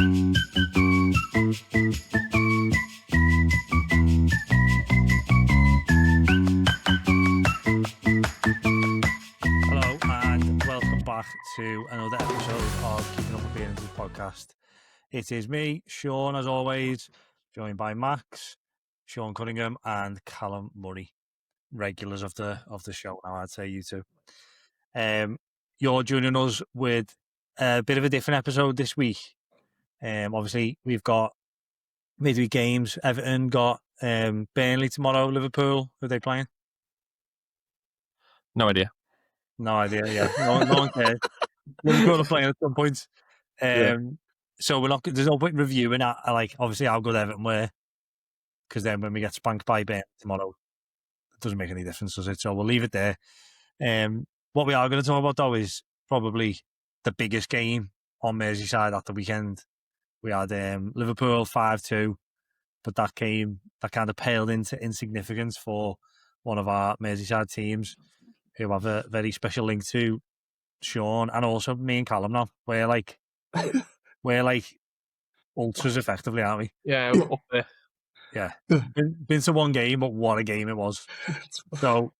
Hello and welcome back to another episode of Keeping Up With Appearances podcast. It is me, Sean, as always, joined by Max, Sean Cunningham, and Callum Murray, regulars of the show now, I'd say you two. You're joining us with a bit of a different episode this week. Obviously, we've got midweek games. Everton got Burnley tomorrow, Liverpool. Who are they playing? No idea. No idea, yeah. No one cares. Liverpool are playing at some point. So we're not. There's no point reviewing like obviously how good Everton were, because then when we get spanked by Burnley tomorrow, it doesn't make any difference, does it? So we'll leave it there. What we are going to talk about though is probably the biggest game on Merseyside at the weekend. We had Liverpool 5-2, but that game that kind of paled into insignificance for one of our Merseyside teams who have a very special link to Sean and also me and Callum now. We're like ultras effectively, aren't we? Yeah, up there. Yeah. Been to one game, but what a game it was. So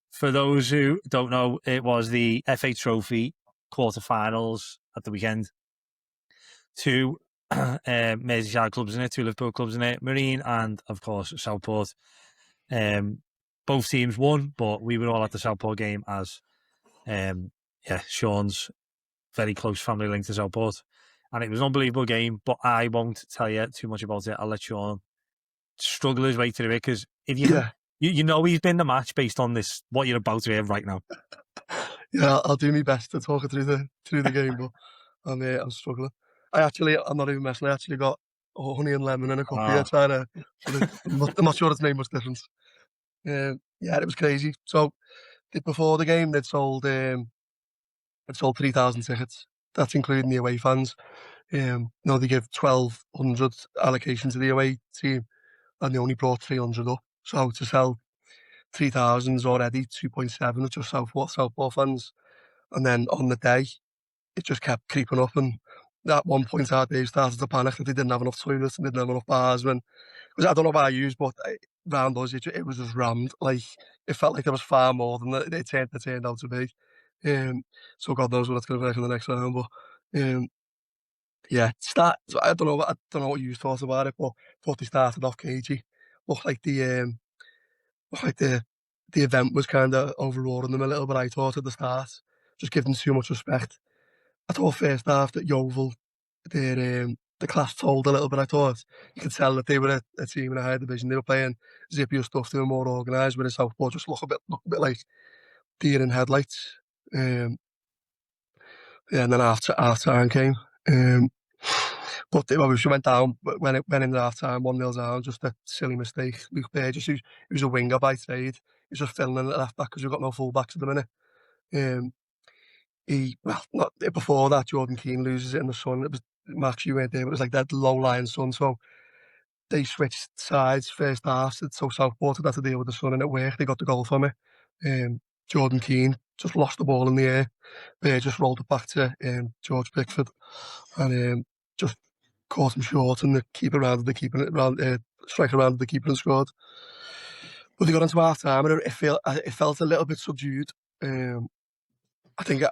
for those who don't know, it was the FA Trophy quarterfinals at the weekend. Two Merseyside clubs in it, two Liverpool clubs in it, Marine and of course Southport. Both teams won, but we were all at the Southport game as Sean's very close family link to Southport. And it was an unbelievable game, but I won't tell you too much about it. I'll let Sean struggle his way through it, because if you know he's been the match based on this, what you're about to hear right now. Yeah, I'll do my best to talk it through the game, but I'm struggling. I'm not even messing. I actually got a honey and lemon and a coffee. I'm not sure it's made much difference. It was crazy. So before the game, they'd sold 3,000 tickets. That's including the away fans. They give 1,200 allocation to the away team, and they only brought 300 up. So to sell 3,000 is already 2.7 of just Southport fans. And then on the day, it just kept creeping up. And at one point, they started to panic that they didn't have enough toilets and didn't have enough bars. Because I don't know about you, but round us, it was just rammed. Like, it felt like there was far more than it turned out to be. So God knows what it's going to be like in the next round. But I don't know what you thought about it, but thought they started off cagey. Looked like the event was kind of overawing them a little bit. I thought at the start, just give them too much respect. I thought first half that Yeovil, the class told a little bit. I thought you could tell that they were a team in a higher division. They were playing zippier stuff. They were more organised. Whereas Southport just looked a bit like deer in headlights. And then after half time came. But it obviously went down when it went into half time, 1-0 down, just a silly mistake. Luke Burgess, he was a winger by trade. He was just filling in at left back because we've got no full backs at the minute. Before that, Jordan Keane loses it in the sun. It was Max, you weren't there, but it was like that low-lying sun. So they switched sides first half, so Southport had to deal with the sun, and it worked. They got the goal from it. Jordan Keane just lost the ball in the air. Burgess rolled it back to George Pickford, and just caught him short, and the keeper rounded the keeper, striker rounded the keeper and scored. But they got into half time, and it felt a little bit subdued. I think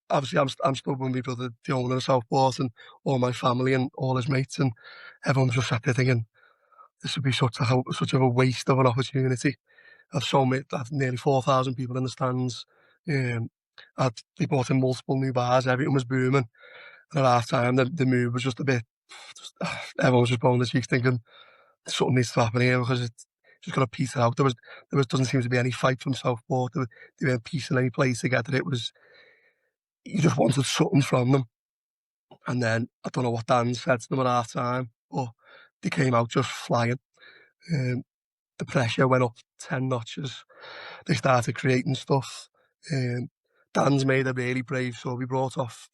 obviously I'm still with my brother, the owner of Southport, and all my family and all his mates, and everyone's just sat there thinking this would be such of a waste of an opportunity. I've nearly 4,000 people in the stands. They brought in multiple new bars. Everything was booming. And at half time, the move was just a bit. Everyone was just blowing their cheeks, thinking something needs to happen here because it's just going to piece it out. There doesn't seem to be any fight from Southport. They weren't piecing any play together. It was, you just wanted something from them. And then I don't know what Dan said to them at half time, but they came out just flying. The pressure went up 10 notches. They started creating stuff. Dan's made a really brave, so we brought off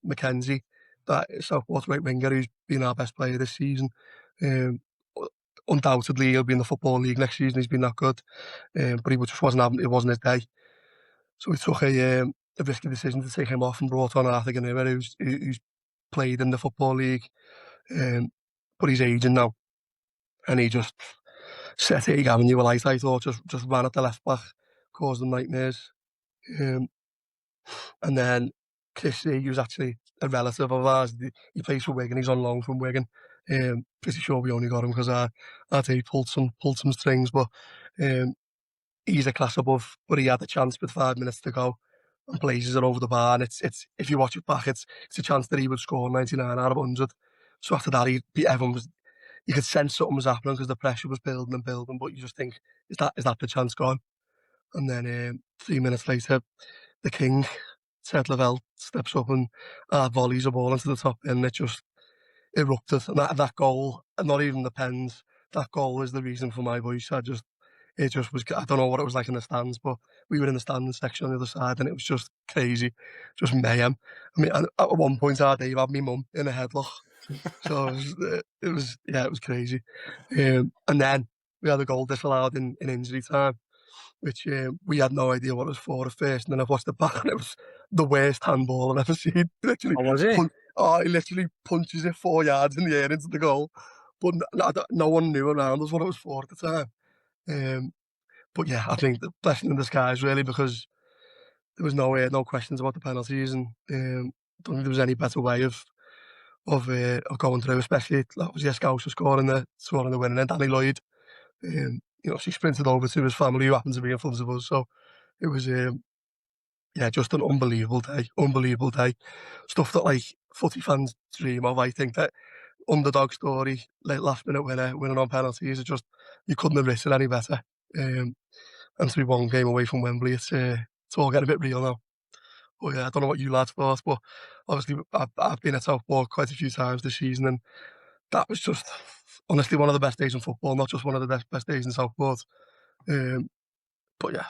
Mackenzie, that Southport right winger, who's been our best player this season. Undoubtedly, he'll be in the Football League next season. He's been that good, but he just it wasn't his day. So we took a risky decision to take him off and brought on Arthur Ganira, who's played in the Football League. Um, but he's aging now, and he just set Hague Avenue alight, I thought, just ran at the left back, caused them nightmares. Um, and then Chris, he was actually a relative of ours. He plays for Wigan. He's on loan from Wigan. Pretty sure we only got him because our team pulled some strings, but um, he's a class above. But he had the chance with 5 minutes to go and blazes it over the bar. And it's if you watch it back, it's a chance that he would score 99 out of 100. So after that, everyone was, you could sense something was happening because the pressure was building and building. But you just think, is that the chance gone? And then 3 minutes later, the king, Ted Lavelle, steps up and volleys a ball into the top, and it just erupted. And that goal, and not even the pens, that goal is the reason for my voice. It just was, I don't know what it was like in the stands, but we were in the standing section on the other side, and it was just crazy, just mayhem. I mean, at one point, Dave had me mum in a headlock. So it was crazy. And then we had a goal disallowed in injury time, which we had no idea what it was for at first. And then I've watched it back, and it was the worst handball I've ever seen. Literally, Oh, was it? he literally punches it 4 yards in the air into the goal. But no one knew around us what it was for at the time. But yeah, I think the blessing in disguise really, because there was no questions about the penalties, and don't think there was any better way of going through, especially that was Scouser scoring the winner, and Danny Lloyd. She sprinted over to his family who happened to be in front of us. So it was, just an unbelievable day. Unbelievable day. Stuff that like footy fans dream of. I think that underdog story, like last minute winning on penalties, you couldn't have written any better. And to be one game away from Wembley, it's all getting a bit real now. But yeah, I don't know what you lads thought, but obviously I've been at Southport quite a few times this season, and that was just honestly one of the best days in football, not just one of the best days in Southport. But yeah,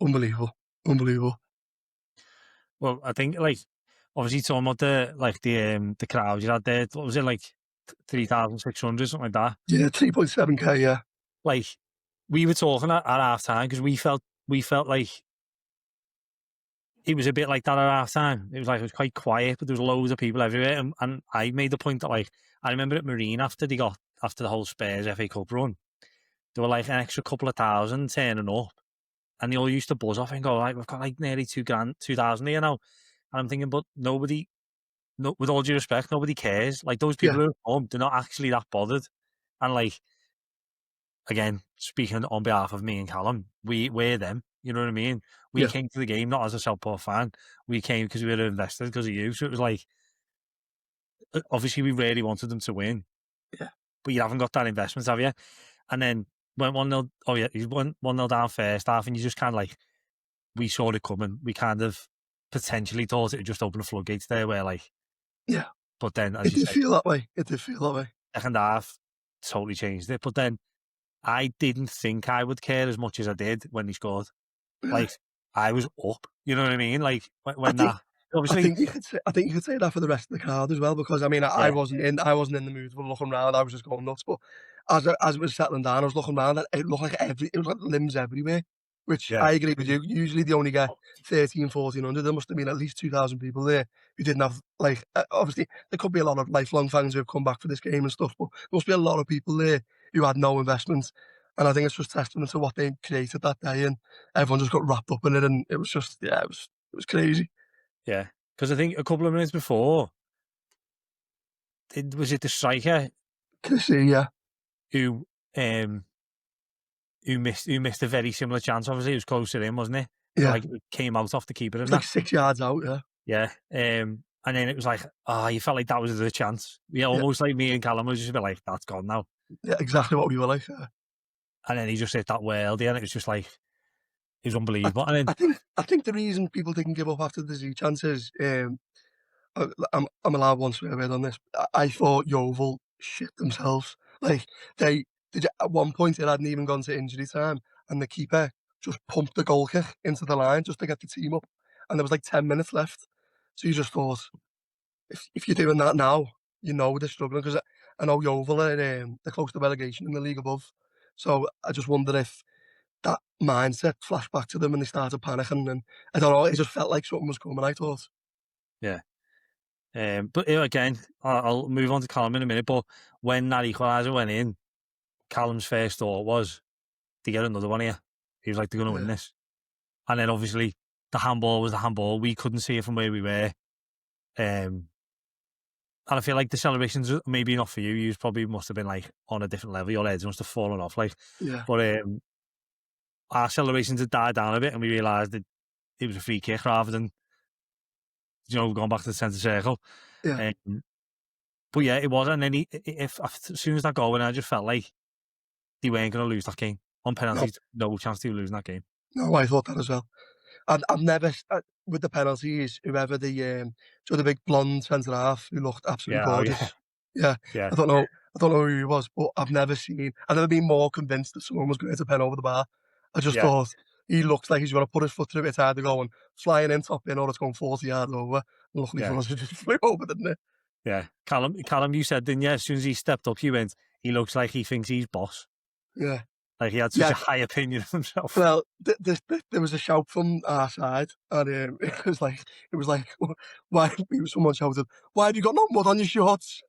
unbelievable, unbelievable. Well, I think like obviously talking about the crowd you had there. What was it like 3,600 something like that? Yeah, 3.7k. Yeah, Like we were talking at half time because we felt like it was a bit like that at half time. It was quite quiet, but there was loads of people everywhere. And I made the point that like I remember at Marine after the whole Spurs FA Cup run, there were like an extra couple of thousand turning up, and they all used to buzz off and go like, "We've got like nearly 2,000 here now." And I'm thinking, but nobody, no, with all due respect, nobody cares. Like those people yeah, who are home, they're not actually that bothered. And like again, speaking on behalf of me and Callum, we're them. You know what I mean? We yeah, came to the game not as a Southport fan. We came because we were invested because of you. So it was like, obviously, we really wanted them to win, yeah, but you haven't got that investment, have you? And then went 1-0. Oh yeah, you went 1-0 down first half, and you just kind of like we saw it coming. We kind of potentially thought it would just open the floodgates there, where like, yeah. but then as It you did say, feel that way. It did feel that way. second half totally changed it. But then I didn't think I would care as much as I did when he scored. Really. Like I was up, you know what I mean? Like I when think that obviously, I think you could say that for the rest of the crowd as well, because I mean I yeah, wasn't in the mood for looking round. I was just going nuts. But as it was settling down, I was looking round, and it looked like it was like limbs everywhere. Which yeah, I agree with you. Usually they only get 1,100. There must have been at least 2,000 people there who didn't have like. Obviously, there could be a lot of lifelong fans who have come back for this game and stuff, but there must be a lot of people there who had no investment. And I think it's just testament to what they created that day, and everyone just got wrapped up in it, and it was just it was crazy. yeah. Because I think a couple of minutes before, was it the striker Can see, yeah, who um who missed a very similar chance? Obviously, it was closer in, wasn't it? But yeah. like it came out off the keeper It's and like that. 6 yards out, yeah. Yeah. And then it was like, you felt like that was the chance. Yeah, Yeah, almost like me and Callum was just a bit like, that's gone now. yeah, exactly what we were like, yeah. And then he just hit that worldie, and it was just like, it was I unbelievable. And then, I think the reason people didn't give up after the Z chances, I'm allowed one swear word on this. I thought Yeovil shit themselves. Like, at one point, it hadn't even gone to injury time, and the keeper just pumped the goal kick into the line just to get the team up, and there was like 10 minutes left. So you just thought, if you're doing that now, you know they're struggling, because I know Yeovil are, they're close to relegation in the league above. So I just wonder if that mindset flashed back to them and they started panicking, and I don't know, it just felt like something was coming, I thought. yeah. But again, I'll move on to Callum in a minute. But when that equaliser went in, Callum's first thought was to get another one here. He was like, "They're going to win this," and then obviously the handball was the handball. We couldn't see it from where we were, and I feel like the celebrations, maybe not for you. You probably must have been like on a different level. Your heads must have fallen off, like. Yeah. But our celebrations had died down a bit, and we realised that it was a free kick rather than going back to the centre circle. Yeah. But yeah, it was. And then as soon as that goal went, I just felt like they weren't going to lose that game on penalties. No chance they were losing that game. No, I thought that as well. I've never with the penalties, whoever the big blonde centre half who looked absolutely gorgeous. Yeah. I don't know who he was, but I've never been more convinced that someone was going to hit a pen over the bar. I just thought he looks like he's going to put his foot through it. It's either going flying in top in or it's going 40 yards over. And luckily for us, it just flew over, didn't it? Yeah. Callum, you said, didn't you? As soon as he stepped up, you went, he looks like he thinks he's boss. Yeah. Like he had such a high opinion of himself. Well, there was a shout from our side, and it was like, why? Someone shouted, "Why have you got no mud on your shorts?"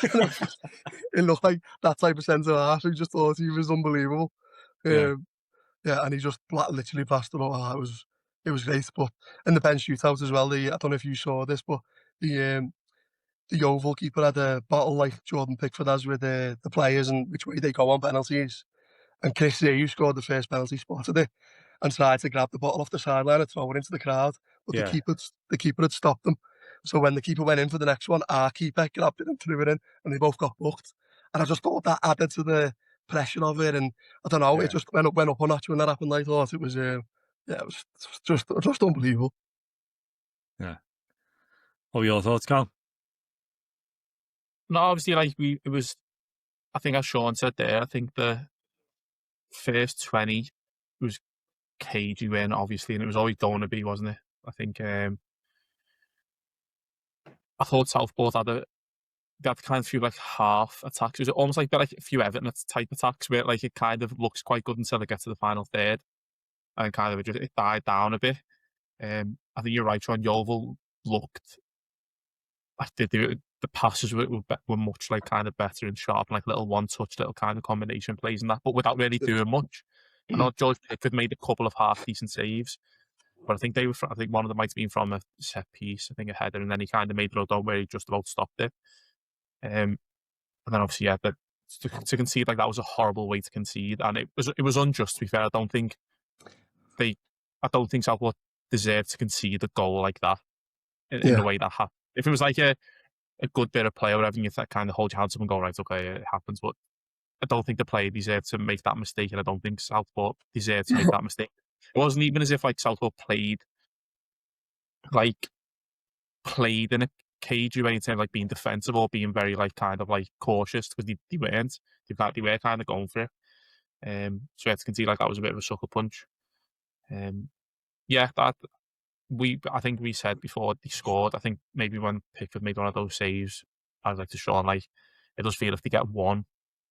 It looked like that type of centre half who just thought he was unbelievable. Yeah, and he just literally passed it all. It was great. But in the pen shootout as well, I don't know if you saw this, but the Yeovil keeper had a bottle like Jordan Pickford has with the players and which way they go on penalties. And Chris who scored the first penalty, spotted it and tried to grab the bottle off the sideline and throw it into the crowd. But the keeper had stopped them. So when the keeper went in for the next one, our keeper grabbed it and threw it in, and they both got booked. And I just thought that added to the pressure of it. And I don't know, it just went up a notch when that happened. I thought it was, it was just unbelievable. Yeah. What were your thoughts, Carl? No, obviously, it was. I think as Sean said there, I think the first 20 was cagey win, obviously, and it was always going to be, wasn't it? I think I thought Southport they had kind of few like half attacks. It was almost like a few Everton type attacks where like it kind of looks quite good until they get to the final third, and kind of it died down a bit. I think you're right, Sean. Yeovil looked like the passes were much like kind of better and sharp, like little one touch, little kind of combination plays and that, but without really doing much. I know George Pickford made a couple of half decent saves, but I think I think one of them might have been from a set piece, I think a header, and then he kind of made the run where he just about stopped it. And then obviously, to concede like that was a horrible way to concede, and it was unjust. To be fair, I don't think Southport deserved to concede a goal like that in the way that happened. If it was like a good bit of play or whatever, and you kind of hold your hands up and go, right, okay, it happens, but I don't think the player deserved to make that mistake, and I don't think Southport deserved to make that mistake. It wasn't even as if like Southport played in a cagey way in terms of like being defensive or being very like kind of like cautious, because they weren't. They were kind of going for it. So you had to concede like that was a bit of a sucker punch. I think we said before they scored. I think maybe when Pickford made one of those saves, I was like to Sean, like it does feel if they get one,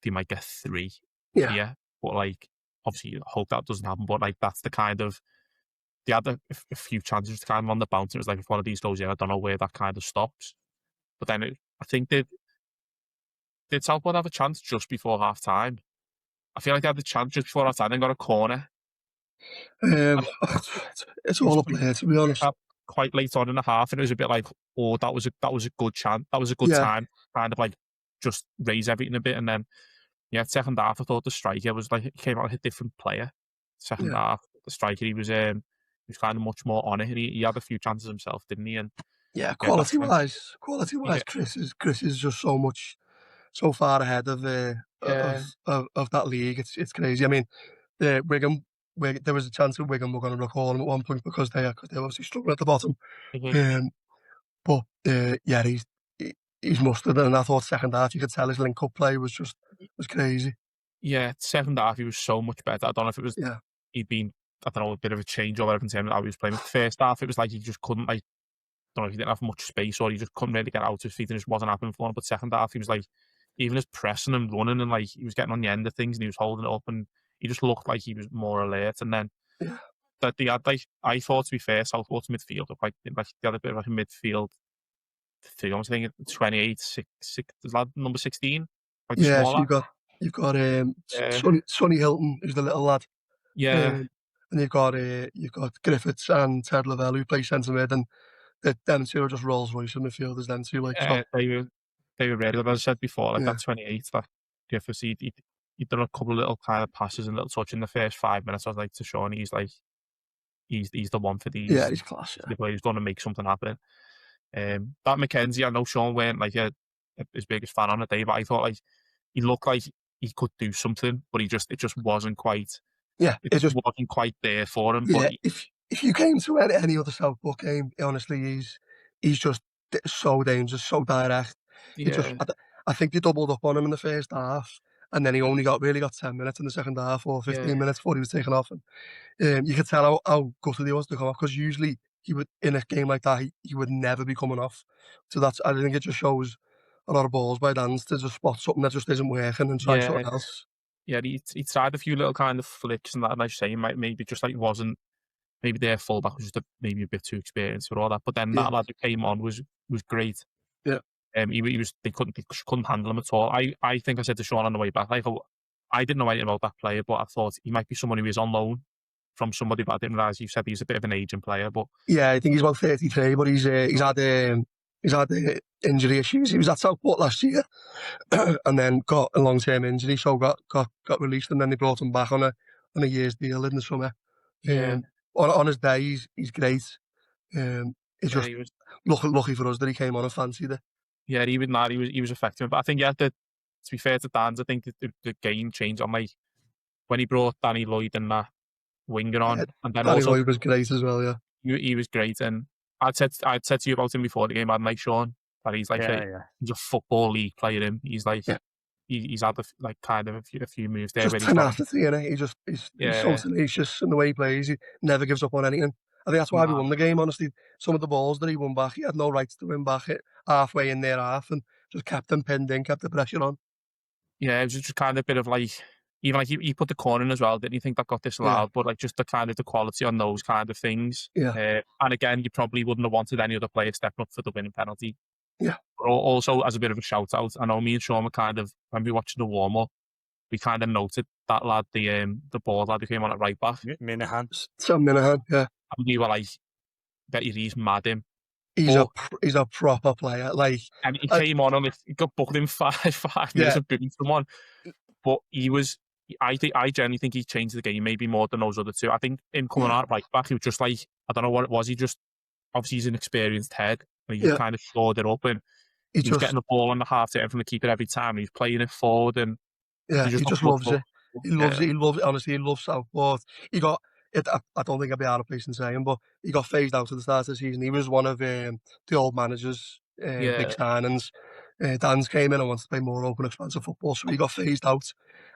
they might get three. Yeah. But like obviously you hope that doesn't happen. But like that's the kind of they had a few chances to kind of on the bounce. It was like if one of these goes in, I don't know where that kind of stops. But then I think did Southport have a chance just before half time? I feel like they had the chance just before half time, then got a corner. It's all up there, to be honest. Quite late on in the half, and it was a bit like, oh, that was a good chance. That was a good time, kind of like just raise everything a bit, and then second half, I thought the striker was like he came out like a different player. Second half, the striker he was kind of much more on it, and he had a few chances himself, didn't he? And quality wise, Chris is just so far ahead of that league. It's crazy. I mean, Wigan. There was a chance that Wigan were going to recall him at one point because they're obviously struggling at the bottom. But he's mustard, and I thought second half you could tell his link-up play was crazy. Yeah, second half he was so much better. I don't know if it was he'd been a bit of a change or whatever in terms of how he was playing. First half it was like he just couldn't I don't know if he didn't have much space or he just couldn't really get out of his feet and it just wasn't happening for him. But second half he was like even his pressing and running and like he was getting on the end of things and he was holding it up and he just looked like he was more alert. And then that they had I thought, to be fair, Southport's midfield they had a bit of like a midfield three. I was thinking 28, is that number 16? Like the Yeah, small so lad. you've got Yeah, Sonny Hilton, who's the little lad, yeah. and you've got Griffiths and Ted Lavelle who play centre mid, and them two are just Rolls Royce midfielders. Them two, like so. They were really good. As I said before, like Yeah, that 28, that Griffiths, he'd done a couple of little kind of passes and little touch in the first 5 minutes. I was like to Sean, he's the one for yeah, these. he's class. Yeah, The player who's going to make something happen. That McKenzie, I know Sean weren't like his biggest fan on the day, but I thought like he looked like he could do something, but it just wasn't quite. yeah. It It just wasn't quite there for him. But yeah. If you came to any other Southport game, honestly, he's just so dangerous, so direct. It just yeah, I think they doubled up on him in the first half, and then he only really got 10 minutes in the second half or 15 yeah, minutes before he was taken off. And you could tell how gutted he was to come off because usually he would in a game like that he would never be coming off. So I think it just shows a lot of balls by Dan's to just spot something that just isn't working and try yeah. something else. Yeah, he tried a few little kind of flicks and that, and I say maybe just like wasn't maybe their fullback was just maybe a bit too experienced for all that. But then Yeah, that lad who came on was great. yeah, He was they couldn't handle him at all. I think I said to Sean on the way back, like I didn't know anything about that player, but I thought he might be someone who is on loan from somebody, but I didn't realise you said he's a bit of an aging player. But yeah. I think he's about 33, but he's had injury issues. He was at Southport last year, and then got a long-term injury, so got released, and then they brought him back on a year's deal in the summer. yeah, On his day, he's great. It's yeah, just lucky for us that he came on and fancied it. yeah, he was effective. But I think to be fair to Dan's, I think the game changed on like when he brought Danny Lloyd and that winger Yeah, on, and then Danny also Lloyd was great as well. Yeah, he was great. And I'd said to you about him before the game, hadn't I, Sean? That he's like Yeah, yeah. he's a football league player. He's like yeah. he's had like kind of a few moves there Just where he's got tenacity, you know. He's so yeah, tenacious in the way he plays. He never gives up on anything. I think that's why we nah, won the game. Honestly, some of the balls that he won back, he had no rights to win back it halfway in their half, and just kept them pinned in, kept the pressure on. yeah. It was just kind of a bit of like even like he put the corner in as well. Didn't you think that got Yeah, disallowed? But like just the kind of the quality on those kind of things. yeah, And again, you probably wouldn't have wanted any other player stepping up for the winning penalty. yeah, But also as a bit of a shout out, I know me and Sean were kind of when we watched the warm up, we kind of noted that lad, the ball lad who came on at right back, Minahan. Sam Minahan. Yeah, and we were like, bet you he's mad him. he's But he's a proper player. Like, and he I, came on and he got booked in five minutes yeah, of booting someone. But he was, I genuinely think he changed the game maybe more than those other two. I think him coming yeah, out right back, he was just like, I don't know what it was. He just, obviously he's an experienced head, and he just yeah. kind of shored it up, and He he was just getting the ball on the half to from the keeper every time. And he was playing it forward, and Yeah, he he just just looked loves good. it. He loves Yeah, it. He loves honestly, he loves Southport. He got it. I don't think I'd be out of place in saying, but he got phased out at the start of the season. He was one of the old managers' big yeah, signings. Dan's came in and wanted to play more open, expansive football, so he got phased out.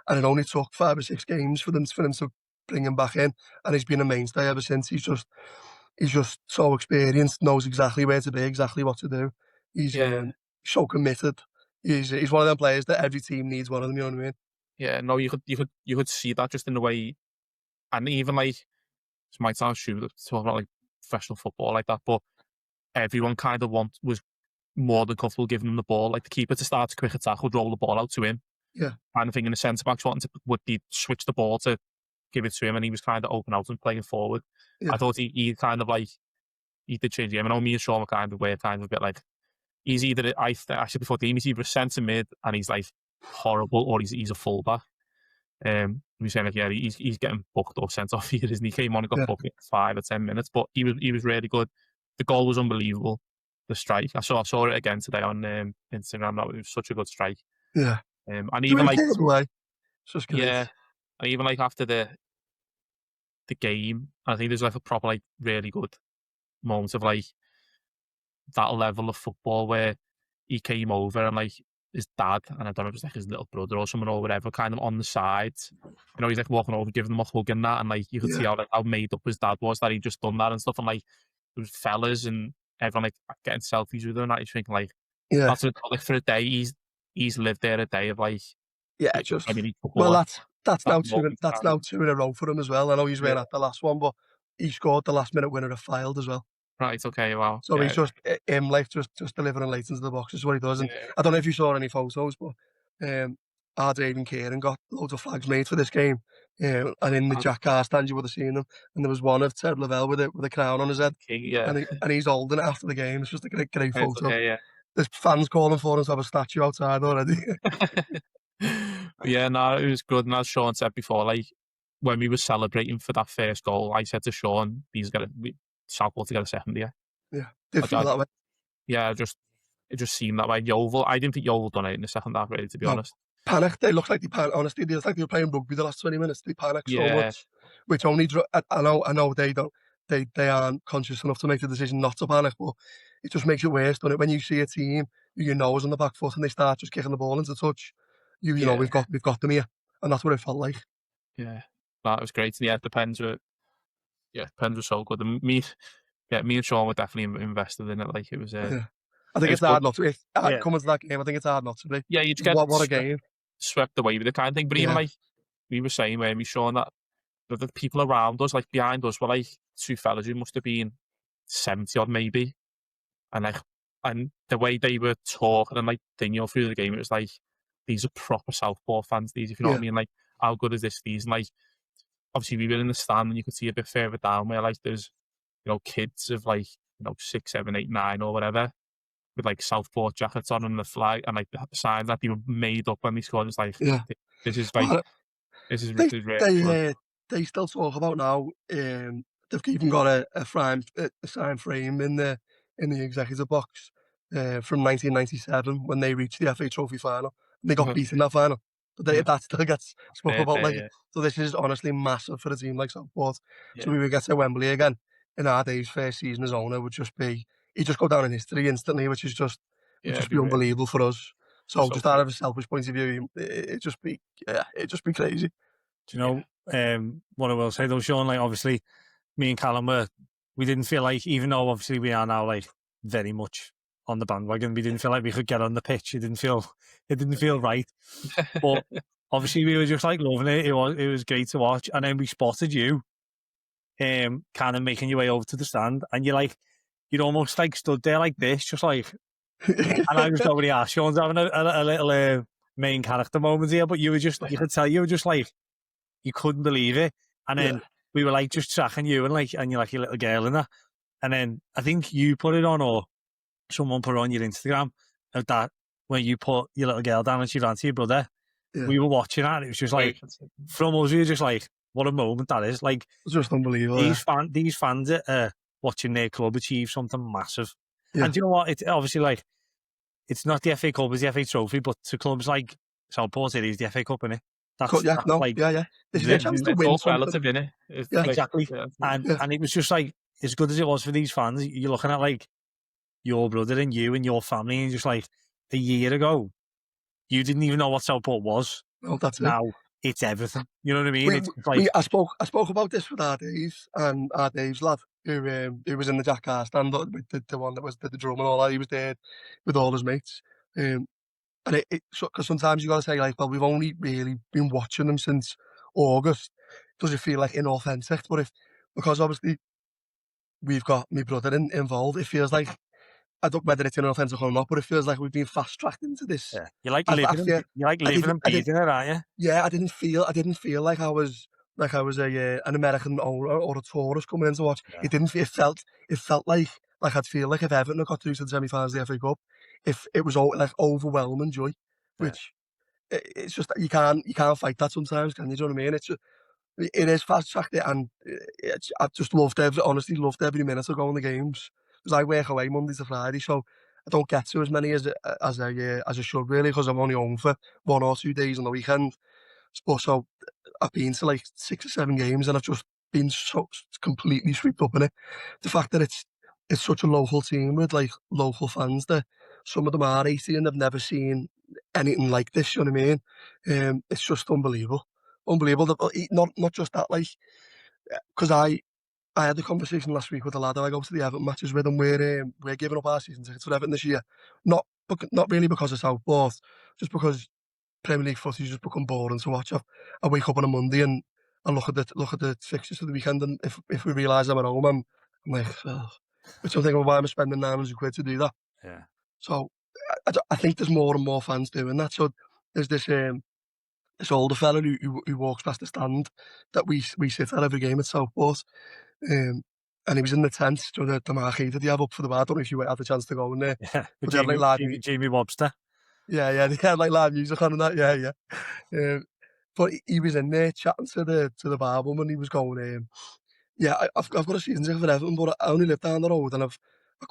And it only took 5 or 6 games for them to bring him back in, and he's been a mainstay ever since. He's just so experienced, knows exactly where to be, exactly what to do. He's yeah, so committed. He's one of them players that every team needs one of them. You know what I mean? yeah. No, you could see that just in the way, and even like this might sound stupid to talk about like professional football like that, but everyone kind of was more than comfortable giving him the ball. Like the keeper to start a quick attack would roll the ball out to him. Yeah, Kind of thing, in the centre backs wanting to would he switch the ball to give it to him, and he was kind of open out and playing forward. I yeah, thought he kind of like he did change the game. I know me and Sean were kind of a bit like he's either I said before the game he's either a centre mid and he's like horrible, or he's a fullback. We saying like yeah he's getting booked or sent off here, isn't he? Came on and got yeah, booked in 5 or 10 minutes, but he was really good. The goal was unbelievable. The strike, I saw it again today on Instagram. That was such a good strike. yeah. And The way even he like gave it away, it's just great. yeah, and even like after the game, I think there's like a proper like really good moment of like that level of football where he came over and like his dad, and I don't know if it was like his little brother or someone or whatever, kind of on the side. You know, he's like walking over, giving them a hug and that, and like you could see Yeah, how made up his dad was that he just done that and stuff, and like there was fellas and everyone like getting selfies with him, and that. You're thinking like yeah, that's like for a day he's lived there a day of like yeah. I Just mean well, football that's that now moment. that's now 2 in a row for him as well. I know he's Yeah. winning at the last one, but he scored the last minute winner of Filed as well. Right, okay, wow. So he's Yeah, just him, like, just delivering late into the box is what he does. And yeah. I don't know if you saw any photos, but our Dave and Kieran got loads of flags made for this game. And in the Oh, Jack Carr stand, you would have seen them. And there was one of Ted Lavelle with a crown on his head, King, yeah. and he's holding it after the game. It's just a great Right, photo. okay, yeah. There's fans calling for him to have a statue outside already. Yeah, no, it was good. And as Sean said before, like when we were celebrating for that first goal, I said to Sean, "These got Southport to get a second here." Yeah, did feel I, that way. yeah, it just seemed that way. Yeovil, I didn't think Yeovil done it in the second half, really, to be No, honest. panicked. They looked like they panicked. Honestly, they looked like they were playing rugby the last 20 minutes. They panicked so Yeah, much, which only I know they don't. They aren't conscious enough to make the decision not to panic, but it just makes it worse, doesn't it? When you see a team who you know is on the back foot and they start just kicking the ball into touch, you know yeah, we've got them here, and that's what it felt like. yeah. No, it was great. And yeah, Depends were so good. And me and Sean were definitely invested in it. Like Yeah. I it think was it's good. hard not to. Yeah. Coming to that game, I think it's hard not to be. Yeah, you just get What a game! swept away with the kind of thing. But even Yeah, like we were saying, where we Sean, that the people around us, like behind us, were like two fellas who must have been 70 odd maybe, and like and the way they were talking and like through the game, it was like these are proper Southport fans. These, if you know what I yeah, mean, like how good is this? These, and like obviously we were in the stand, and you could see a bit further down where like there's kids of like 6, 7, 8, 9 or whatever with like Southport jackets on and the flag and like the signs that they were made up when they scored. It's like yeah. this is like Oh, this is They really good. they still talk about now. They've even got a signed frame in the executive box from 1997 when they reached the FA Trophy final. And they got beat in that final, but Yeah, that still gets spoke fair about. play, Like, yeah, so this is honestly massive for a team like Southport. So yeah, we would get to Wembley again in our Dave's first season as owner would just be he'd just go down in history instantly, which is just would yeah. It'd just be be really unbelievable for us. So so just out good. of a selfish point of view, it'd just be crazy. Do you know what I will say though, Sean? Like obviously, me and Callum we didn't feel like, even though obviously we are now like very much on the bandwagon, we didn't feel like we could get on the pitch. It didn't feel right. But obviously we were just like loving it. It was great to watch. And then we spotted you kind of making your way over to the stand, and you'd almost like stood there like this, just like, and I was nobody asked. Sean's having a little main character moment here, but you could tell you were just like, you couldn't believe it. And Yeah. then we were like just tracking you and you're like your little girl in that. And then I think you put it on, or someone put it on your Instagram, of that when you put your little girl down and she ran to your brother. Yeah. We were watching that, and it was just like, from us, we were just like, what a moment that is. Like, It's just unbelievable. these fans are watching their club achieve something massive. Yeah. And do you know what? It's obviously like, it's not the FA Cup, it's the FA Trophy, but to clubs like Southport, it is the FA Cup, innit? Yeah, yeah. This is the- a chance to It's win all something. relative, innit? It's Yeah. like, Exactly. yeah, And it was just like, as good as it was for these fans, you're looking at like your brother and you and your family, and just like, a year ago, you didn't even know what Southport was. Well, that's it. Now it's everything. You know what I mean? It's like, I spoke about this with our Dave's, and our Dave's lad who was in the Jack Carr stand with the one that was the drum and all that. He was there with all his mates. And because sometimes you got to say, like, well, we've only really been watching them since August. Does it feel like inauthentic? But because obviously we've got my brother involved, it feels like, I don't know whether it's inauthentic or not, but it feels like we've been fast tracked into this. yeah, you're like I living feel- and breathing it, aren't you? Yeah, I didn't feel like I was an American or a tourist coming in to watch. Yeah. It felt like I'd feel like if Everton had got through to the semi-finals of the FA Cup, if it was like overwhelming joy, which it's just you can't fight that sometimes, can you? Do you know what I mean? It is fast tracked, and I've just honestly loved every minute of going to the games, because I work away Monday to Friday, so I don't get to as many as I should really, because I'm only home for 1 or 2 days on the weekend. But so I've been to like 6 or 7 games, and I've just been so completely swept up in it. The fact that it's such a local team with like local fans, that some of them are 80 and they've never seen anything like this. You know what I mean? It's just unbelievable. Unbelievable. Not just that, like, because I had the conversation last week with a lad who I go to the Everton matches with, and we're giving up our season tickets for Everton this year. Not really because of Southport, just because Premier League footy's just become boring to watch. I wake up on a Monday and I look at the fixtures for the weekend, and if we realise I'm at home, I'm like, oh, which I'm thinking, why am I spending £900 to do that? Yeah. So I think there's more and more fans doing that. So there's this older fella who walks past the stand that we sit at every game at Southport, and he was in the tent, the marquee that they have up for the bar. I don't know if you had the chance to go in there. Yeah. But they had like live Jamie Webster. Yeah, they had like live music on and that. Yeah. But he was in there chatting to the bar woman. He was going, yeah, I've got a season ticket for Everton, but I only live down the road, and I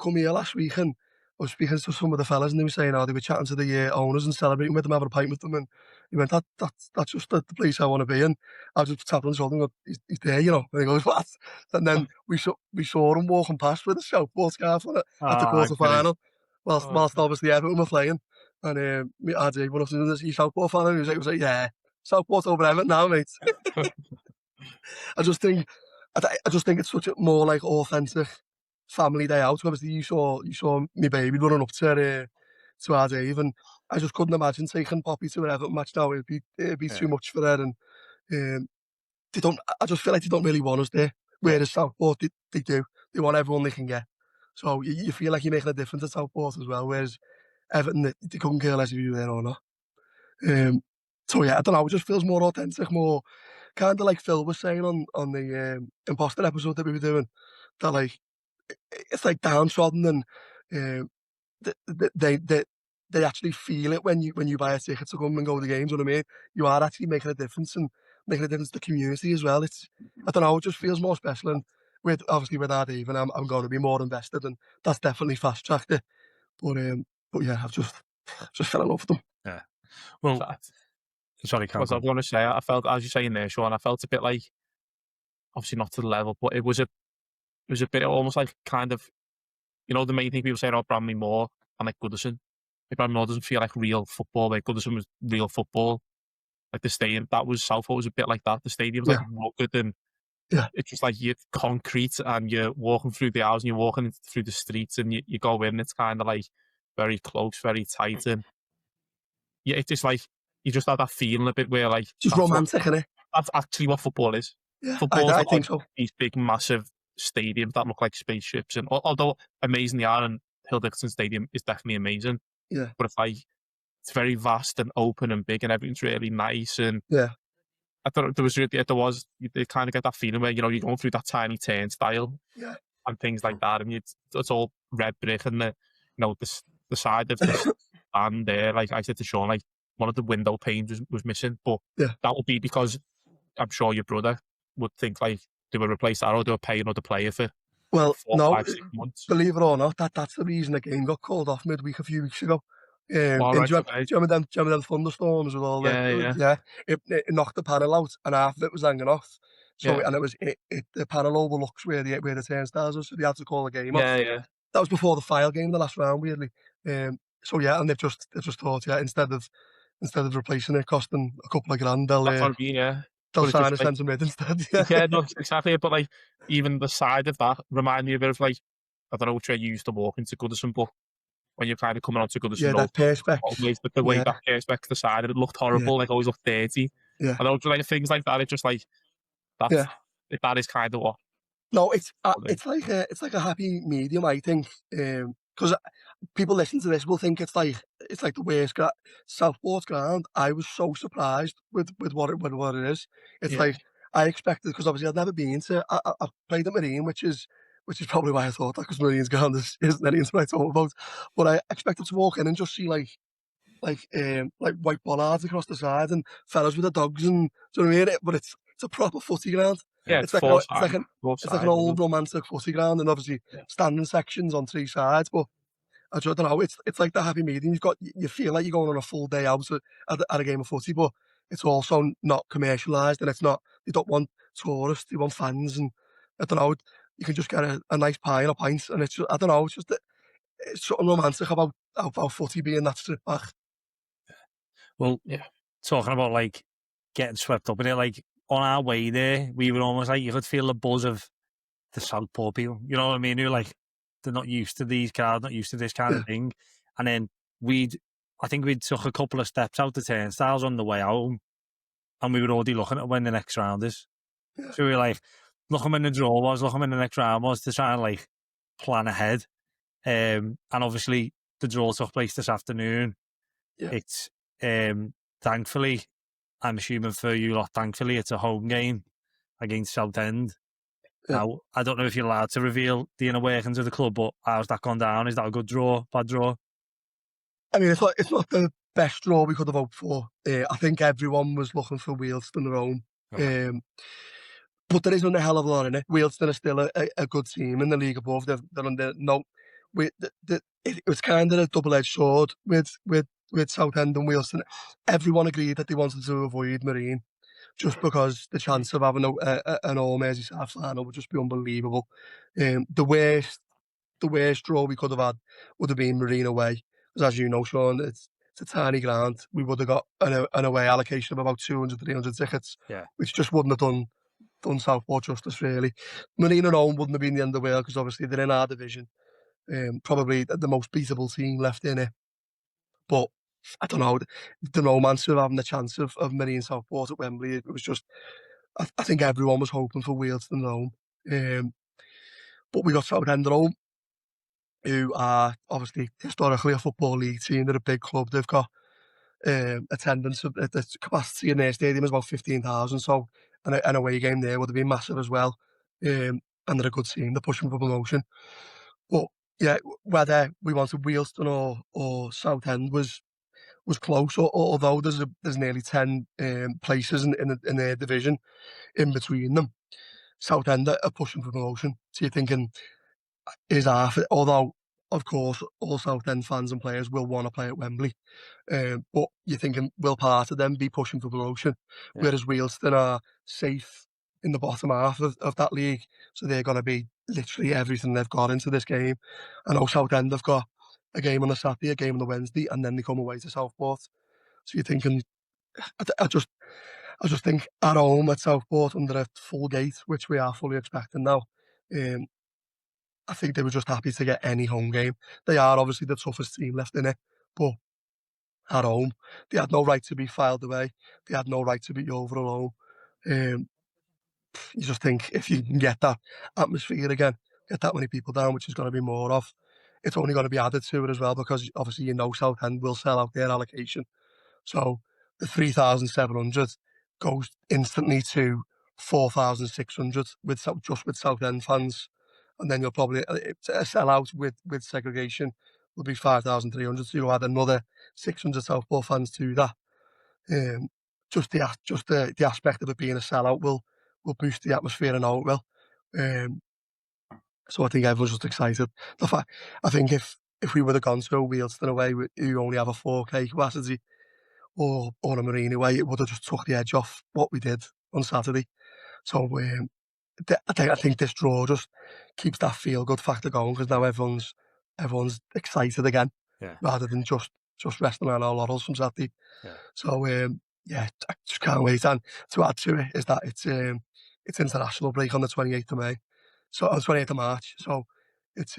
come here last week, and I was speaking to some of the fellas, and they were saying how they were chatting to the owners and celebrating with them, having a pint with them, and he went, that's just the place I want to be in. I was just tapping on his shoulder and go, he's there, you know. And he goes, what? And then we saw him walking past with a Southport scarf on it at the quarter final, whilst obviously Everton were playing. And me RJ went up to him and said, "You Southport fan?" And he was like, "Yeah, Southport over Everton now, mate." I just think it's such a more like authentic family day out. Obviously, you saw me baby running up to our Dave, and I just couldn't imagine taking Poppy to an Everton match now. It'd be too much for her, and they don't. I just feel like they don't really want us there. Whereas Southport, they do. They want everyone they can get. So you feel like you're making a difference at Southport as well. Whereas Everton, they couldn't care less if you were there or not. So yeah, I don't know. It just feels more authentic, more kind of like Phil was saying on the imposter episode that we were doing. That like it's like downtrodden, and they actually feel it when you buy a ticket to come and go to the games. You know what I mean? You are actually making a difference, and making a difference to the community as well. I don't know. It just feels more special, and with our Dave, and I'm going to be more invested, and that's definitely fast tracked it. But yeah, I've just fell in love with them. Yeah. Well, sorry, I was going to say, I felt, as you say in there, Sean, I felt a bit like, obviously not to the level, but it was a bit almost like kind of, you know, the main thing people say about Bramley Moore and like Goodison. Like Bramley Moore doesn't feel like real football. Like Goodison was real football. Like the stadium, that was Southport was a bit like that. The stadium's like rugged, and it's just like you're concrete, and you're walking through the hours, and you're walking through the streets, and you go in. It's kind of like very close, very tight, and yeah, it's just like you just have that feeling a bit where like just romantic, innit? That's actually what football is. Yeah, Football's I not think like so. these big, massive stadiums that look like spaceships, and although amazing they are, and Hill Dickinson Stadium is definitely amazing. Yeah, but it's like it's very vast and open and big, and everything's really nice. And I thought there was you kind of get that feeling where you're going through that tiny turnstile, and things like that, and it's all red brick, and the side of the stand there, like I said to Sean, like one of the window panes was missing, but that would be because I'm sure your brother would think like they would replace that, or they would pay another player for 4, 5, 6 months. Believe it or not, that's the reason the game got called off midweek a few weeks ago. Do you remember them thunderstorms with all it knocked the panel out, and half of it was hanging off. So and the panel overlooks where the turnstiles are, so they had to call the game off. That was before the File game, the last round, weirdly. So and they've just thought, instead of replacing it costing a couple of grand, they'll sign a centre mid instead. Yeah, no, exactly. But like even the side of that reminded me a bit of like, I don't know which way you used to walk into Goodison, but when you're kind of coming onto Goodison, that perspex, the way that perspex the side, it looked horrible. Like always looked dirty. I don't like things like that. It's just like that is kind of what. No, it's like a happy medium, I think, because people listening to this will think it's like the worst Southport ground. I was so surprised with what it is. It's like I expected, because obviously I'd never been to. I played at Marine, which is probably why I thought that, because Marine's ground isn't anything to talk about. But I expected to walk in and just see like white bollards across the side and fellas with the dogs, and do you know what I mean? But it's a proper footy ground. It's like an old romantic footy ground, and obviously standing sections on 3 sides. But I don't know. It's like the happy medium. You feel like you're going on a full day out at a game of footy, but it's also not commercialised, and it's not. They don't want tourists. They want fans, and I don't know. You can just get a nice pie and a pint, and it's just, I don't know. It's just it's something romantic about footy being that stripped back. Well, talking about like getting swept up in it, like on our way there, we were almost like, you could feel the buzz of the Southport people. You know what I mean? Who like they're not used to these crowds, not used to this kind of thing. And then I think we took a couple of steps out the turnstiles on the way home, and we were already looking at when the next round is. So we were like, looking when the draw was, looking when the next round was, to try and like plan ahead. And obviously the draw took place this afternoon. Yeah. It's thankfully, I'm assuming for you lot, thankfully it's a home game against Southend. Yeah. Now, I don't know if you're allowed to reveal the inner workings of the club, but how's that gone down? Is that a good draw, bad draw? I mean, it's not the best draw we could have hoped for. I think everyone was looking for Wealdstone at home. Right. But there isn't a hell of a lot in it. Wealdstone are still a good team in the league above. They're under no. It was kind of a double-edged sword with Southend and Wealdstone. Everyone agreed that they wanted to avoid Marine, just because the chance of having an all Merseyside final would just be unbelievable. The worst draw we could have had would have been Marine away, because as you know, Sean, it's a tiny ground. We would have got an away allocation of about 200, 300 tickets, Yeah. which just wouldn't have done Southport justice, really. Marine at home wouldn't have been the end of the world, because obviously they're in our division. Probably the most beatable team left in it. But I don't know, the romance of having the chance of Marine Southport at Wembley, it was just, I think everyone was hoping for Wealdstone at home. But we got Southend at home, who are obviously historically a Football League team. They're a big club. They've got attendance, the capacity in their stadium is about 15,000, so an away game there would have been massive as well. And they're a good team. They're pushing for promotion. But yeah, whether we wanted Wealdstone or Southend was close. Although there's nearly 10 places in their division in between them. Southend are pushing for promotion. So you're thinking, is half it? Although, of course, all Southend fans and players will want to play at Wembley. But you're thinking, will part of them be pushing for promotion? Yeah. Whereas Wealdstone are safe in the bottom half of that league. So they're going to be literally everything they've got into this game. I know Southend have got a game on the Saturday, a game on the Wednesday, and then they come away to Southport. So you're thinking, I just think at home at Southport under a full gate, which we are fully expecting now, I think they were just happy to get any home game. They are obviously the toughest team left in it, but at home, they had no right to be filed away. They had no right to be over alone. You just think if you can get that atmosphere again, get that many people down, which is going to be more of, it's only going to be added to it as well, because obviously Southend will sell out their allocation. So the 3,700 goes instantly to 4,600 just with Southend fans. And then you'll probably, a sellout with segregation will be 5,300. So you'll add another 600 Southport fans to that. Just the aspect of it being a sellout will boost the atmosphere, and how it will. So I think everyone's just excited. I think if we would have gone to a Wealdstone away, who only have a 4K capacity, or a Marine away, it would have just took the edge off what we did on Saturday. So I think this draw just keeps that feel good factor going, because now everyone's excited again, rather than just resting on our laurels from Saturday. Yeah. So I just can't wait. And to add to it is that it's international break on the 28th of May, so on the 28th of March. So it's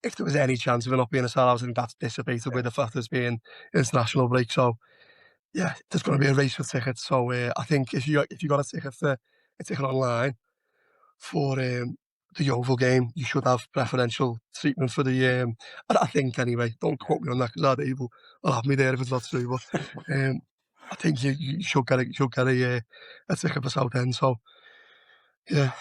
if there was any chance of it not being a sellout, I think that's dissipated with the fact there's been international break. So yeah, there's going to be a race for tickets. So I think if you got a ticket online for the Yeovil game, you should have preferential treatment for the. I think anyway. Don't quote me on that, because Dave will have me there if it's not true. But I think you should get a ticket for Southend. So yeah,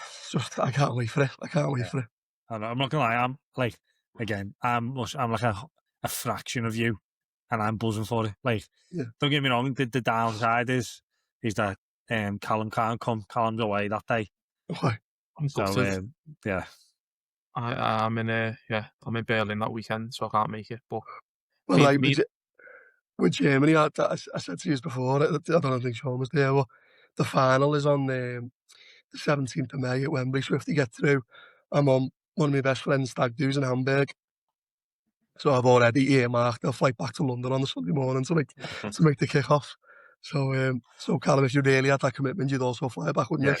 I can't wait for it. I can't wait for it. I'm not gonna lie. I'm like, again, I'm like a fraction of you, and I'm buzzing for it. Like, don't get me wrong. The downside is that Callum can't come. Callum's away that day. Okay. So yeah, I'm in Berlin that weekend, so I can't make it. But well, with Germany, I said to you before, I don't think Sean was there, but the final is on the 17th of May at Wembley. So if they get through, I'm on one of my best friends' stag do's in Hamburg. So I've already earmarked a flight back to London on the Sunday morning to make the kick-off. So Callum, if you really had that commitment, you'd also fly back, wouldn't you?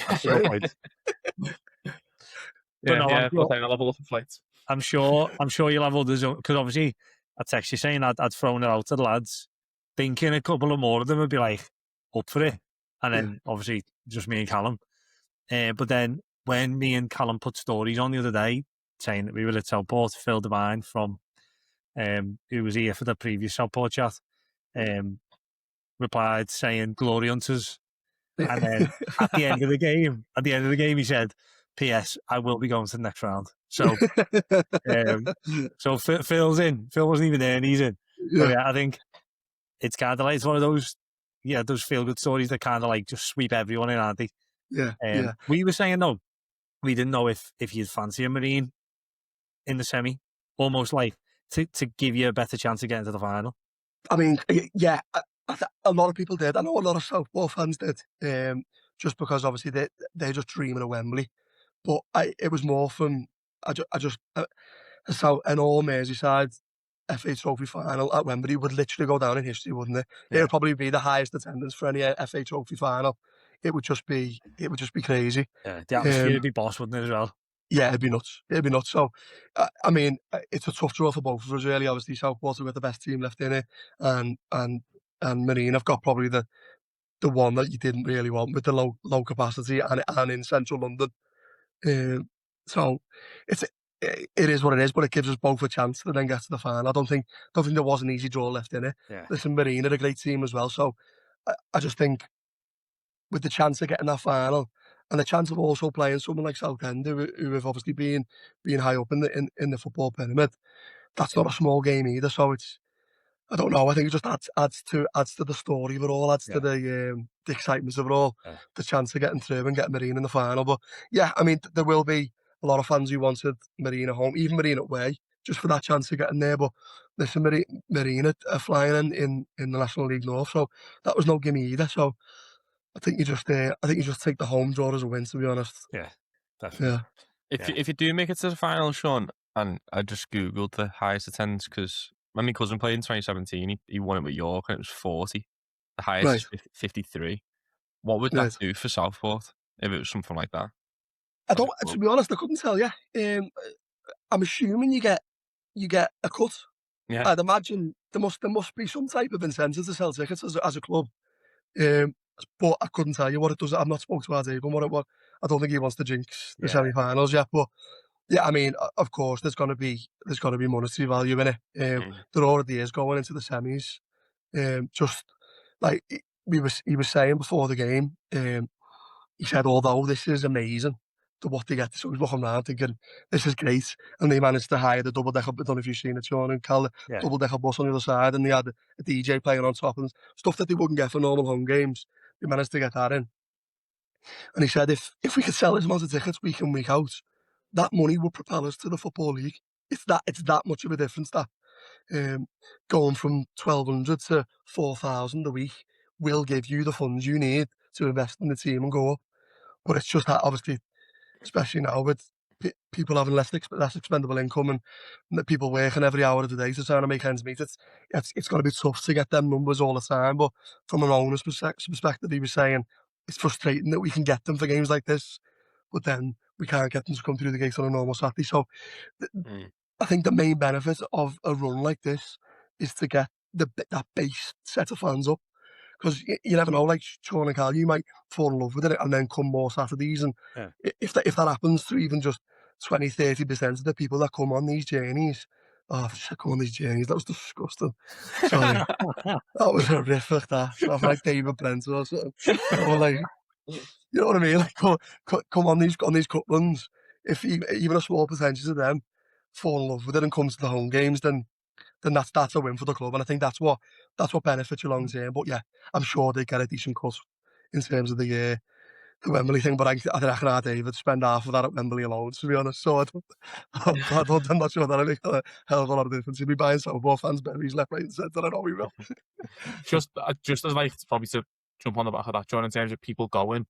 I'll have a lot of flights. I'm sure you'll have others, because obviously I text you saying I'd thrown it out to the lads, thinking a couple of more of them would be like up for it, and then obviously just me and Callum. But then when me and Callum put stories on the other day, saying that we were at Southport. Phil Devine from who was here for the previous Southport chat replied saying "Glory Hunters," and then at the end of the game, he said, "P.S. I will be going to the next round." So, so Phil's in. Phil wasn't even there, and he's in. So, yeah, I think it's kind of like it's one of those, those feel good stories that kind of like just sweep everyone in, aren't they? Yeah. We were saying no, we didn't know if you'd fancy a Marine in the semi, almost like to give you a better chance of getting to the final. I mean, yeah, a lot of people did. I know a lot of Southport fans did, just because obviously they're just dreaming of Wembley. But it was more from so an all Merseyside FA Trophy final at Wembley would literally go down in history, wouldn't it? Yeah. It would probably be the highest attendance for any FA Trophy final. It would just be crazy. Yeah, the atmosphere would be boss, wouldn't it, as well? Yeah, it'd be nuts. So, I mean, it's a tough draw for both of us, really. Obviously, Southport have got the best team left in it, and Marine have got probably the one that you didn't really want with the low capacity and in central London. So it is what it is, but it gives us both a chance to then get to the final. I don't think there was an easy draw left in it. Yeah. Listen, Marine are a great team as well, so I just think with the chance of getting that final and the chance of also playing someone like Southend, who have obviously been high up in the football pyramid, that's not a small game either. So I don't know. I think it just adds to the story of it all, adds to the excitement of it all, the chance of getting through and getting Marine in the final. But yeah, I mean, there will be a lot of fans who wanted Marine at home, even Marine away, just for that chance of getting there. But listen, Marine are flying in the National League North, so that was no gimme either. So I think you just take the home draw as a win, to be honest. Yeah, definitely. Yeah. If you do make it to the final, Sean, and I just googled the highest attendance because when my cousin played in 2017, he won it with York and it was 40. The highest is 53. What would that do for Southport if it was something like that? To be honest, I couldn't tell you. I'm assuming you get a cut. Yeah. I'd imagine there must be some type of incentive to sell tickets as a club. But I couldn't tell you what it does. I've not spoken to our Dave on what I don't think he wants to jinx the semi-finals yet. But yeah, I mean, of course, there's got to be monetary value in it. There already is going into the semis. Just like he was saying before the game, he said, although this is amazing, what they get, so he's looking around thinking, this is great. And they managed to hire the double-decker, I don't know if you've seen it, Sean, and Cal, double-decker bus on the other side, and they had a DJ playing on top, and stuff that they wouldn't get for normal home games. They managed to get that in. And he said, if we could sell this amount of tickets week in, week out, that money would propel us to the Football League. It's that much of a difference, that. Going from 1,200 to 4,000 a week will give you the funds you need to invest in the team and go up. But it's just that, obviously, especially now with people having less expendable income and the people working every hour of the day to try to make ends meet, it's going to be tough to get them numbers all the time. But from an owner's perspective, he was saying it's frustrating that we can get them for games like this, but then we can't get them to come through the gates on a normal Saturday. So I think the main benefit of a run like this is to get that base set of fans up. Because you never know, like Sean and Carl, you might fall in love with it and then come more Saturdays. And if that happens to even just 20-30% of the people that come on these journeys, come on these journeys, that was disgusting. Sorry. That was horrific, that. I'm like David Brent or something. Like, you know what I mean? Like, come on these cup runs. If even a small percentage of them fall in love with it and comes to the home games, then that's a win for the club, and I think that's what benefits you long term. But yeah, I'm sure they get a decent cut in terms of the Wembley thing. But I reckon our David spend half of that at Wembley alone, to be honest. So I'm not sure that'll make a hell of a lot of difference. He'll be buying Southport fans berries left, right, and centre. I know he will. just as like probably to jump on the back of that, John, in terms of people going,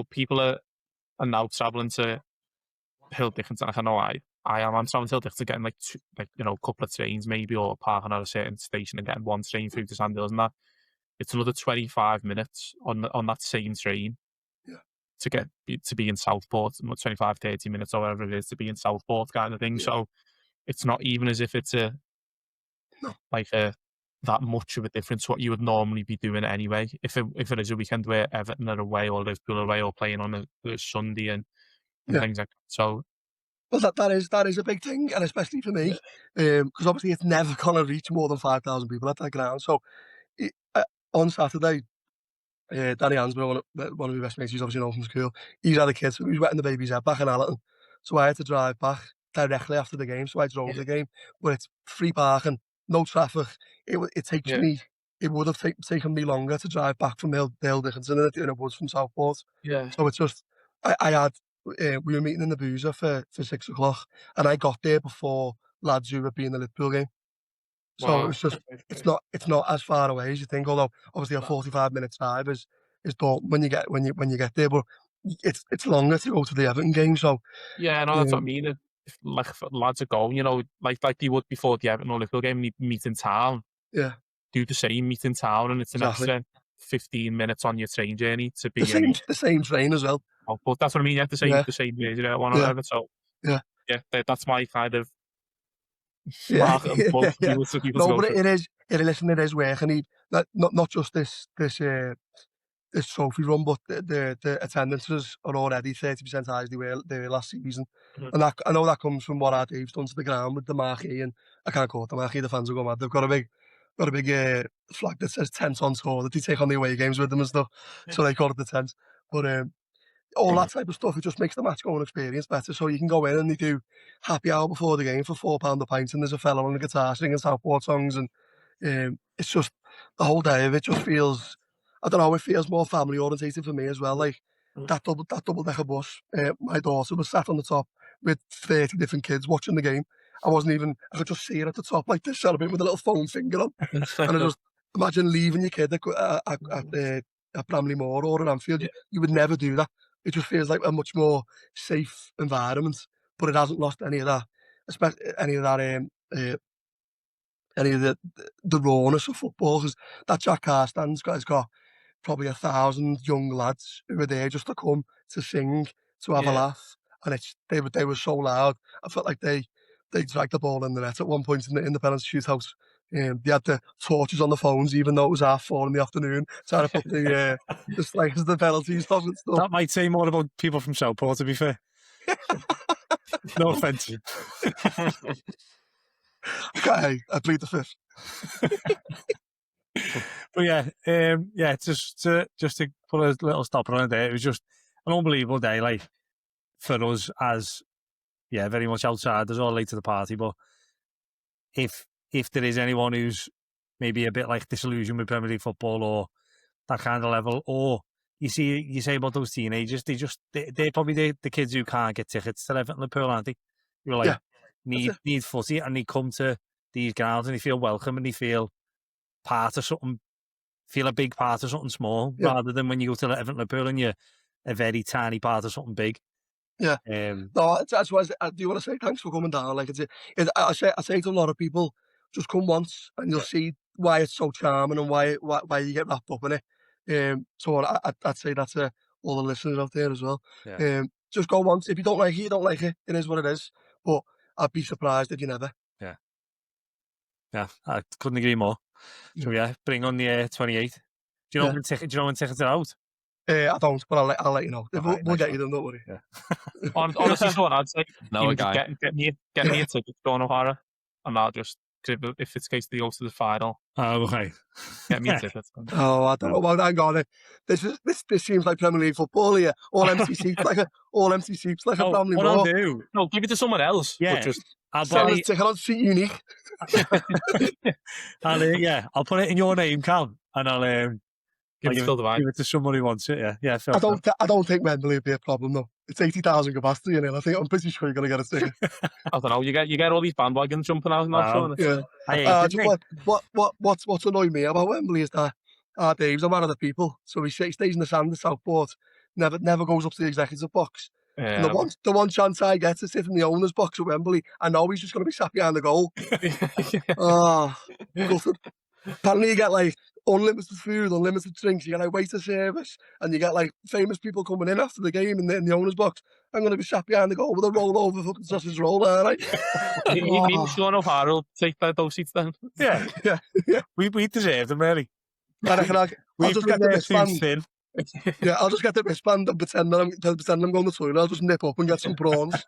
people are now travelling to Hill Dickinson. Like I know I'm travelling to Hill Dickinson, getting a couple of trains maybe, or parking at a certain station and getting one train through to Sandhills and that. It's another 25 minutes on that same train to get to be in Southport, 25, 30 minutes or whatever it is to be in Southport kind of thing. Yeah. So it's not even as if it's that much of a difference to what you would normally be doing anyway. If it is a weekend where Everton are away or Liverpool are away or playing on a Sunday and things like that. So Well, that is a big thing, and especially for me, because obviously it's never gonna reach more than 5,000 people at that ground. So on Saturday, Danny Hansborough, one of my best mates, he's obviously known from school. He's had a kid, so he was wetting the baby's head back in Allerton. So I had to drive back directly after the game. So I drove the game, but it's free parking, no traffic. It takes me. It would have taken me longer to drive back from Dale Dickinson than it was from Southport. Yeah. So it's just I had we were meeting in the Boozer for 6 o'clock, and I got there before lads who were being the Liverpool game. So it's just it's not as far away as you think. Although obviously a 45-minute drive is done when you get there, but it's longer to go to the Everton game. So yeah, no, that's what I mean. If lads are going, you know, like they would before the Everton or Liverpool game, meet in town. Yeah, do the same, meet in town, and it's an extra 15 minutes on your train journey to be the same train as well. Oh, but that's what I mean. You have the same one or whatever. So yeah, that's my kind of yeah. No, but it is work, and not just this trophy run, but the attendances are already 30% higher as they were last season. And that, I know that comes from what our Dave's done to the ground with the marquee, and I can't call it the marquee, the fans will go mad. They've got a big flag that says tent on tour that they take on the away games with them and stuff, so they call it the tent. But all that type of stuff, it just makes the match going experience better. So you can go in and they do happy hour before the game for £4 a pint, and there's a fella on the guitar singing Southport songs, and it's just the whole day of it just feels, I don't know, it feels more family orientated for me as well. Like that double decker bus, my daughter was sat on the top with 30 different kids watching the game. I could just see her at the top like this, celebrating with a little foam finger on. And I just imagine leaving your kid at Bramley Moor or at Anfield. You would never do that. It just feels like a much more safe environment, but it hasn't lost any of that, especially any of the rawness of football. Because that Jack Carr stand's got probably 1,000 young lads who were there just to come to sing, to have a laugh, and they were so loud. I felt like they dragged the ball in the net at one point in the penalty shootout. They had the torches on the phones, even though it was 4:30 in the afternoon, trying to put the slices of the penalties off and stuff. That might say more about people from Southport, to be fair. No offence. Okay, I plead the fifth. But just to put a little stopper on it there, it was just an unbelievable day, like, for us as, very much outsiders all late to the party. But if there is anyone who's maybe a bit like disillusioned with Premier League football or that kind of level, or you say about those teenagers, they're probably the kids who can't get tickets to Everton Liverpool, aren't they? You're like, need footy, and they come to these grounds and they feel welcome and they feel part of something, feel a big part of something small, rather than when you go to Everton Liverpool and you're a very tiny part of something big. Yeah. No, that's why I do want to say thanks for coming down. Like I say to a lot of people, just come once and you'll see why it's so charming and why you get wrapped up in it. So I'd say that to all the listeners out there as well. Yeah. Just go once. If you don't like it, you don't like it. It is what it is. But I'd be surprised if you never. Yeah. Yeah, I couldn't agree more. So bring on the 28th. Do you know when tickets are out? I don't, but I'll let you know. We'll get you them, don't worry. Yeah. Honestly, someone I'd say, get me a ticket to go on O'Hara, and I'll just, if it's the case they go to the final. Oh, okay. Get me a ticket. Oh, I don't know about that. Hang on. This seems like Premier League football here. All empty seats, like a Bramley Moor. What I'll do? No, give it to someone else. Yeah. But just I'll sell a ticket on Seat Unique. I'll put it in your name, Cal, and I'll give it to someone who wants it. Yeah. I don't think Wembley would be a problem though. It's 80,000 capacity, and I'm pretty sure you're going to get a ticket. I don't know. You get all these bandwagons jumping out now. What's annoyed me about Wembley is that Dave's a man of the people, so he stays in the stand at Southport. Never goes up to the executive box. And the one chance I get to sit in the owner's box at Wembley, I know he's just going to be sat behind the goal. Apparently you get like unlimited food, unlimited drinks, you get like waiter service, and you get like famous people coming in after the game in the owner's box. I'm going to be sat behind the goal with a roll over fucking sausage roll, aren't I? Maybe Sean O'Hara will take those seats then. Yeah. We deserve them, really. I reckon I'll just get the wristband. Yeah, I'll just get the wristband and pretend I'm going to the toilet. I'll just nip up and get some prawns.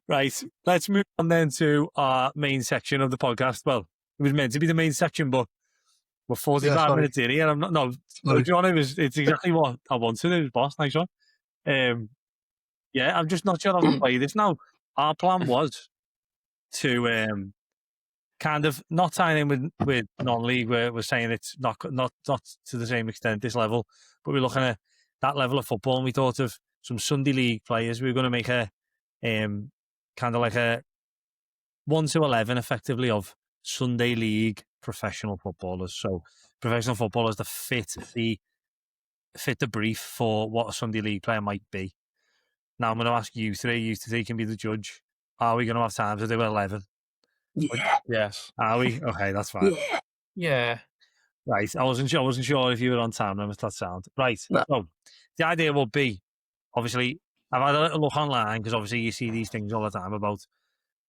Right, let's move on then to our main section of the podcast. Well, it was meant to be the main section, but we're 45 sorry. minutes in here. I'm not. No, John, it's exactly what I wanted. It was boss. Nice one. Yeah, I'm just not sure how to play this now. Our plan was to kind of not tying in with non-league, where we're saying it's not to the same extent this level, but we're looking at that level of football, and we thought of some Sunday league players. We were going to make a kind of like a 1 to 11 effectively of Sunday league professional footballers. So professional footballers that fit the brief for what a Sunday league player might be. Now I'm going to ask you three. You three can be the judge. Are we going to have time to do 11? Yeah. Yes. Are we? Okay, that's fine. Yeah. Right. I wasn't sure if you were on time limit. That sound right. No. So the idea will be, obviously, I've had a little look online because obviously you see these things all the time about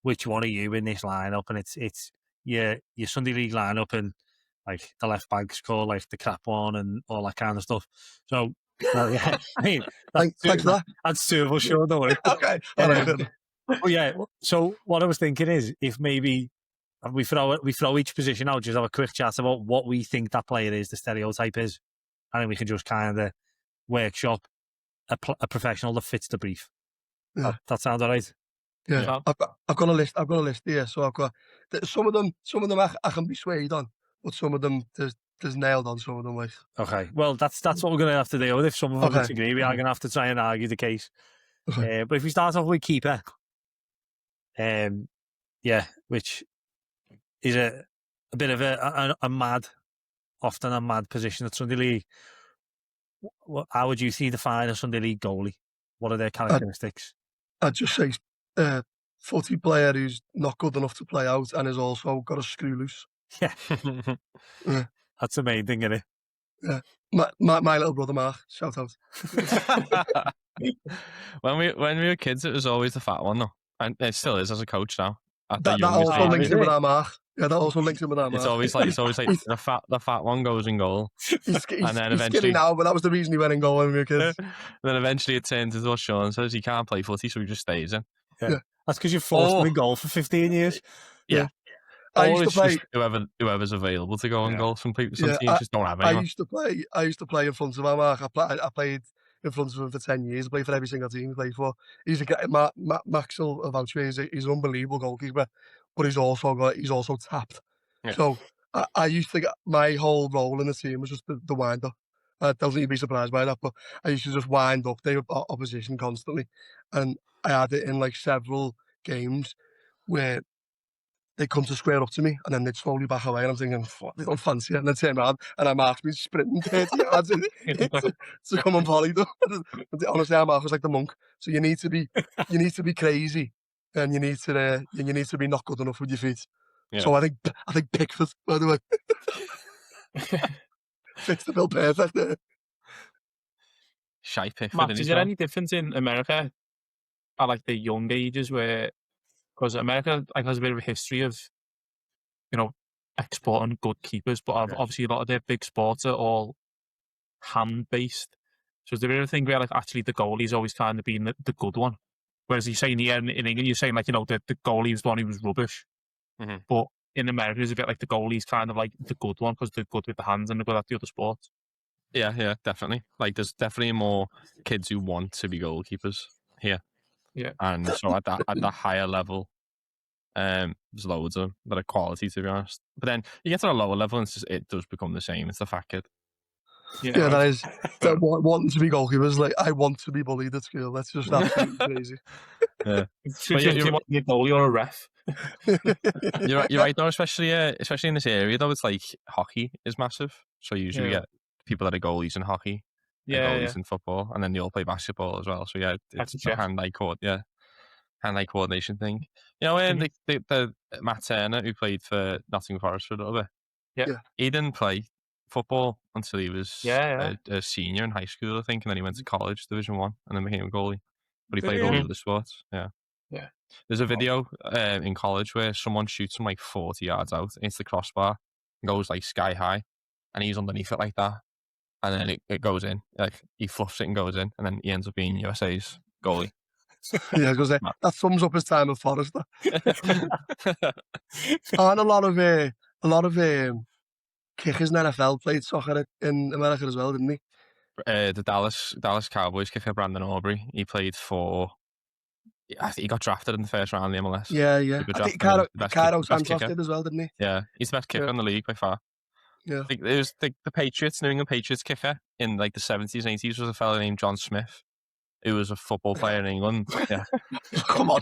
which one are you in this lineup, and it's your Sunday league lineup, and like the left back's called like the crap one and all that kind of stuff. So yeah, I mean Thanks for that. that's two of us, sure, don't worry. Okay. Well, yeah. So what I was thinking is, if maybe we throw each position out, just have a quick chat about what we think that player is, the stereotype is, and then we can just kind of workshop a professional that fits the brief. Yeah. That sounds all right. Yeah, I've got a list. I've got a list here. So I've got some of them I can be swayed on, but some of them there's nailed on. Some of them, like. Okay, well that's what we're going to have to deal with. If some of them disagree, we are going to have to try and argue the case. Okay. But if we start off with keeper, which is a bit of a mad, often a mad position at Sunday League. How would you define a Sunday League goalie? What are their characteristics? I'd just say footy player who's not good enough to play out and has also got a screw loose. Yeah. That's the main thing, isn't it? Yeah. My little brother Mark, shout out. When we were kids, it was always the fat one, though, and it still is as a coach now. That also links in with our Mark. Yeah, that also links in with our Mark. It's always like the fat one goes in goal, he's and then he's eventually skinny now, but that was the reason he went in goal when we were kids. Then eventually it turns into what Sean says: he can't play footy, so he just stays in. Yeah. That's because you've forced him in goal for 15 years. Yeah. I used to play whoever's available to go in goal. Some teams just don't have anyone. I used to play in front of our Mark. I played in front of him for 10 years. I played for every single team he played for. He's a guy. Max will vouch for. He's an unbelievable goalkeeper, but he's also tapped. Yeah. So I used to get my whole role in the team was just the wind up. Don't think you'd be surprised by that, but I used to just wind up the opposition constantly, and I had it in like several games where they come to square up to me and then they'd slowly back away, and I'm thinking, they don't fancy it, and then turn around and I'm Mark me sprinting 30 yards to come and volley them. Honestly, our Mark was like the monk. So you need to be crazy, and you need to be not good enough with your feet. Yeah. So I think Pickford, by the way, fits the bill perfect there. Shy Pickford. Matt, is there any difference in America at like the young ages where, because America has a bit of a history of, exporting good keepers, but obviously a lot of their big sports are all hand-based. So is there anything where actually the goalie's always kind of been the good one? Whereas you're saying here in England, you're saying the goalie was the one who was rubbish. Mm-hmm. But in America, it's a bit like the goalie's kind of like the good one because they're good with the hands and they're good at the other sports. Yeah, definitely. There's definitely more kids who want to be goalkeepers here. Yeah. And so at that higher level, there's loads of them that are quality, to be honest. But then you get to a lower level and it does become the same. It's the fat kid. Yeah, that is wanting to be goalkeepers. Like, I want to be bullied at school. That's just absolutely crazy. Yeah. But you want to be a goalie or a ref? You're right though, especially in this area though. It's like hockey is massive. So usually we get people that are goalies in hockey, goalies in football, and then they all play basketball as well. So yeah, it's a hand-eye coordination thing. The Matt Turner, who played for Nottingham Forest for a little bit. Yeah. He didn't play football until he was a senior in high school, I think, and then he went to college, Division 1, and then became a goalie. But he played all the other sports. Yeah. Yeah. There's a video in college where someone shoots him 40 yards out into the crossbar and goes sky high, and he's underneath it like that, and then it goes in. He fluffs it and goes in, and then he ends up being USA's goalie. Yeah, I was gonna say, that sums up his time at Forest. And a lot of kickers in NFL played soccer in America as well, didn't he? The Dallas Cowboys kicker Brandon Aubrey. He played for. I think he got drafted in the first round of the MLS. Yeah. He got I think drafted as the Cairo best Santos kicker. did as well, didn't he? Yeah, he's the best kicker in the league by far. Yeah. I think it was the Patriots, New England Patriots kicker in like the 70s and 80s was a fellow named John Smith, who was a football player in England. Yeah, Come on.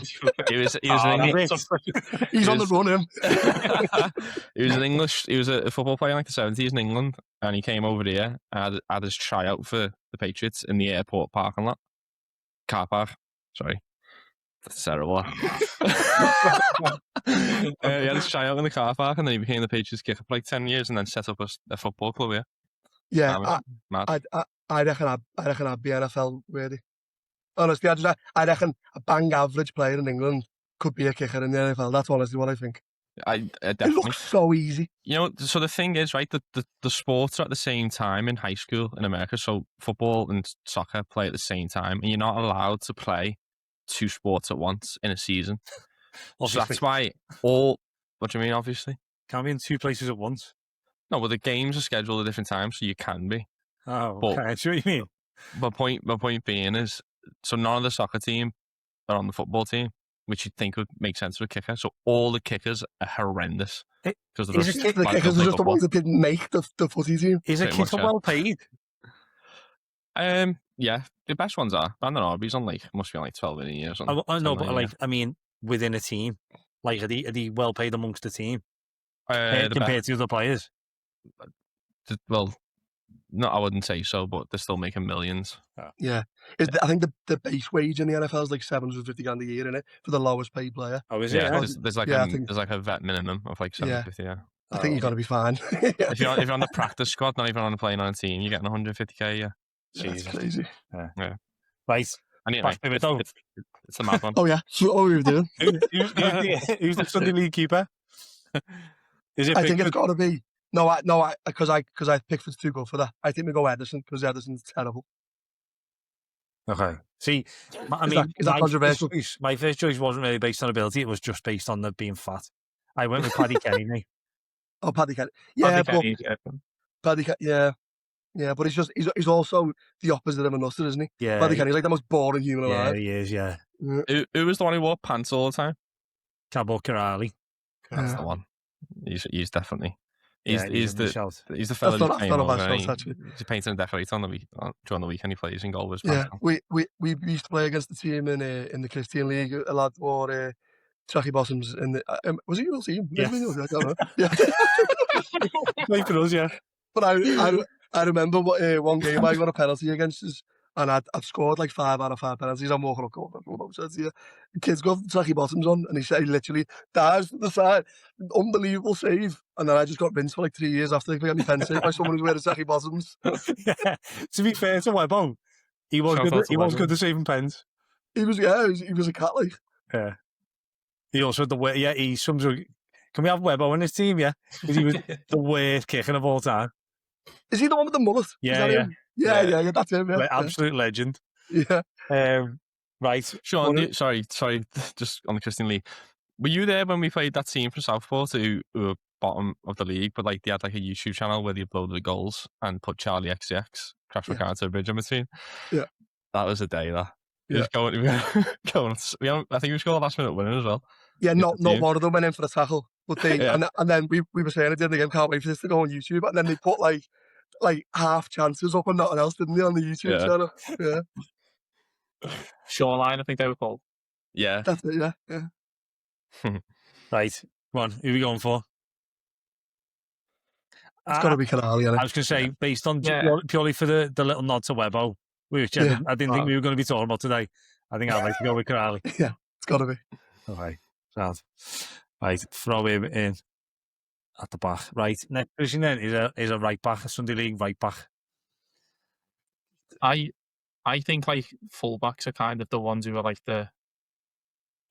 he was an English. He's on the run, him. He was a football player in like the 70s in England, and he came over here and had his tryout for the Patriots in the airport parking lot. Car park. Sorry. That's terrible. He had his tryout in the car park, and then he became the Patriots kicker for like 10 years, and then set up a football club here. Yeah, Mad. I reckon I'd be NFL worthy. Honestly, I reckon a bang average player in England could be a kicker in the NFL. That's honestly what I think. I It definitely. looks so easy. You know, so the thing is, right, the sports are at the same time in high school in America. So football and soccer play at the same time, and you're not allowed to play 2 sports at once in a season. So that's why what do you mean, obviously? Can't be in 2 places at once. No, but the games are scheduled at different times, so you can be. Oh, But- okay. I see what you mean. My point being is, so none of the soccer team are on the football team, which you'd think would make sense for a kicker. So all the kickers are horrendous. Because The kickers are just the ones that didn't make the footy team. Is a Pretty much, kicker yeah. well paid? Yeah, the best ones are. Brandon Aubrey's on must be on like 12 million a year or something. I know, 10 but million a year. I mean, within a team, are they well paid amongst the team The compared to other players? well, no, I wouldn't say so, but they're still making millions. Yeah. I think the base wage in the NFL is like $750,000 a year, innit? For the lowest paid player. Oh, is Yeah, it? there's like Yeah, I think- there's like a vet minimum of like 750. Yeah. I think you've got to be fine. If you're on the practice squad, not even on playing on a team, you're getting 150k. Yeah. That's crazy. Right. Anyway, Back to it, though. it's a mad one. Oh, yeah. So what were we doing? Who's the Sunday League keeper? Is it I think it's Pickford? got to be. Because Pickford's too good for that. I think we go Ederson because Ederson's terrible. Okay. See, I Is mean, that controversial? my first choice wasn't really based on ability. It was just based on the being fat. I went with Paddy Kenny. Oh, Paddy Kenny. Yeah, but Paddy Kenny, yeah, but he's also the opposite of a nutter, isn't he? Yeah. Paddy Kenny's like the most boring human Yeah, alive. he is, yeah. Who was the one who wore pants all the time? Cabo Corrali. That's the one. He's definitely. He's a the shout. he's the fella That's who came not a over bad and shout, actually. he's painting and decorating during the weekend. He plays in goal with his Yeah, pants on. we used to play against the team in the Christian League. A lad wore tracky bottoms in the. Was it your team? Yeah. Maybe yours, I don't know. Yeah. Played for us, yeah. But I remember one game I got a penalty against us, and I'd scored like 5 out of 5 penalties. I'm walking up, the kid's got tracky bottoms on, and he literally dives to the side. Unbelievable save. And then I just got rinsed for like 3 years after they got me pen saved by someone who's wearing tracky bottoms. Yeah. To be fair to Webbo, he was Shout good. out to He was Webbo. good at saving pens. He was a cat, like. Yeah. He also the way. Yeah, he sums up. Can we have Webbo on his team? Yeah, because he was the worst kicking of all time. Is he the one with the mullet? Yeah, Is that yeah. him? Yeah, that's him. Yeah, Absolute legend. yeah. Right, Sean, sorry, just on the Christian League. Were you there when we played that team from Southport who were bottom of the league, but like they had like a YouTube channel where they uploaded the goals and put Charlie XCX, Crash Yeah. McCarthy to a bridge in between? Yeah. That was a day, that. Yeah. Just going, I think we scored a last minute winner as well. Yeah, not team. one of them went in for a tackle, but they Yeah. and then we were saying at the end of the game, can't wait for this to go on YouTube, and then they put like half chances up and nothing else, didn't they, on the YouTube Yeah. channel? Yeah, Shoreline, I think they were called. Yeah. that's it. Yeah. right. Come on, who are we going for? It's got to be Canali, I innit? was going to say, based on Yeah. purely for the little nod to Webbo, which I didn't think we were going to be talking about today. I think I'd like to go with Corrali. Yeah, it's got to be. Okay, sound. Right, throw him in at the back. Right, next position then is a right back, a Sunday League right back. I think like fullbacks are kind of the ones who are like the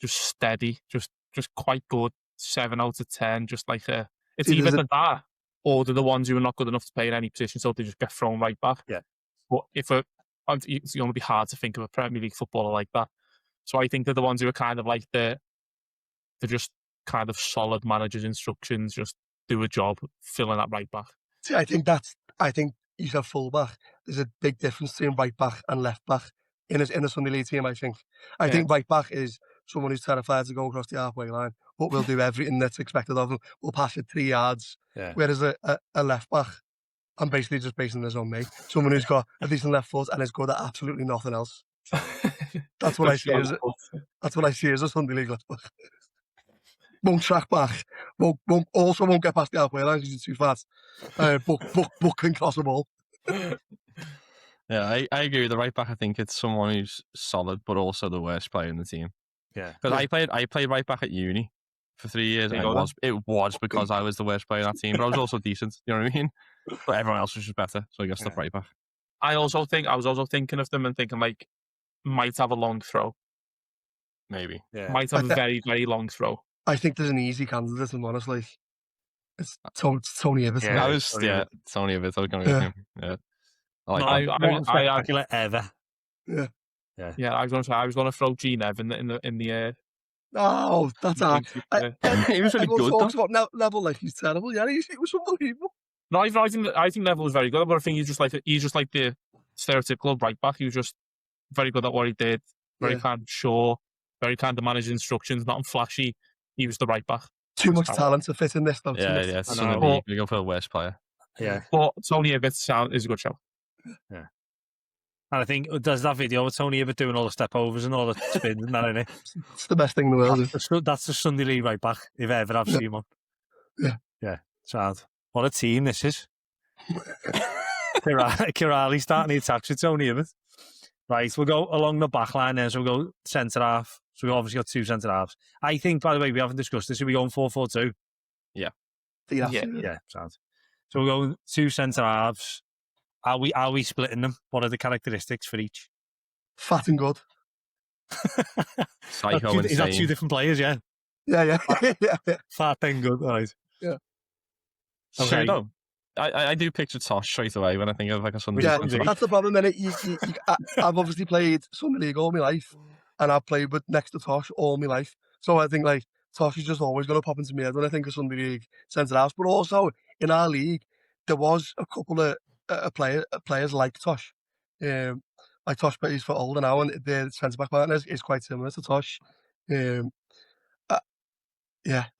just steady, just quite good, 7 out of 10, just like it's See, either there's that or they're the ones who are not good enough to play in any position, so they just get thrown right back. Yeah. But if we're it's going to be hard to think of a Premier League footballer like that. So I think they're the ones who are kind of like they're just kind of solid managers' instructions, just do a job, fill in that right back. See, I think you said full back. There's a big difference between right back and left back in a Sunday League team, I think. I think right back is someone who's terrified to go across the halfway line, but will do everything that's expected of him. Will pass it 3 yards. Yeah. Whereas a left back, I'm basically just basing this on me. Someone who's got a decent left foot and is good at absolutely nothing else. That's what I see as a Sunday League left back. Won't track back. Won't get past the halfway line because he's too fast. But can cross a ball. Yeah, I agree with the right back. I think it's someone who's solid, but also the worst player in the team. Yeah, because I played right back at uni for 3 years, and it was because I was the worst player in that team, but I was also decent. You know what I mean? But everyone else was just better, so I guess the right back. I was also thinking of them and thinking like might have a long throw. Maybe. Yeah. Might have a very, very long throw. I think there's an easy candidate, and honestly, it's Tony Hibbert. Tony Hibbert. I was going to him. Yeah. I like ever. Yeah. I was going to throw Gene Evan in the air. Oh, that's hard. He was really good. Talks about Neville like he's terrible. Yeah, he was unbelievable. No, I think Neville was very good, but I think he's just like the stereotypical right back. He was just very good at what he did. Very kind of sure. Very kind of manage instructions. Not flashy. He was the right back. Too much talent to fit in this, though. Yeah. Sunday we go for the worst player. Yeah, but Tony Hibbert is a good show. Yeah. And I think does that video with Tony Hibbert doing all the step overs and all the spins and that, isn't it? It's the best thing in the world. That's the Sunday League right back, if ever I've seen one. Yeah. Sad. What a team this is. Kirali starting the attacks with Tony Hibbert. Right, we'll go along the back line then, so we'll go centre half. So we've obviously got 2 centre halves. I think, by the way, we haven't discussed this. Are we going 4-4-2? Yeah. Yeah, sounds. So we'll go 2 centre halves. Are we splitting them? What are the characteristics for each? Fat and good. Psycho is that 2 different players? Yeah. Yeah. Fat and good. All right. Yeah. Okay. So, I do picture Tosh straight away when I think of like a Sunday League. Yeah, that's the problem. Then I've obviously played Sunday League all my life, and I've played with next to Tosh all my life. So I think like Tosh is just always going to pop into my head when I think of Sunday League centre halves. But also in our league, there was a couple of players like Tosh. Like Tosh plays for Older now, and the centre back partner is quite similar to Tosh. I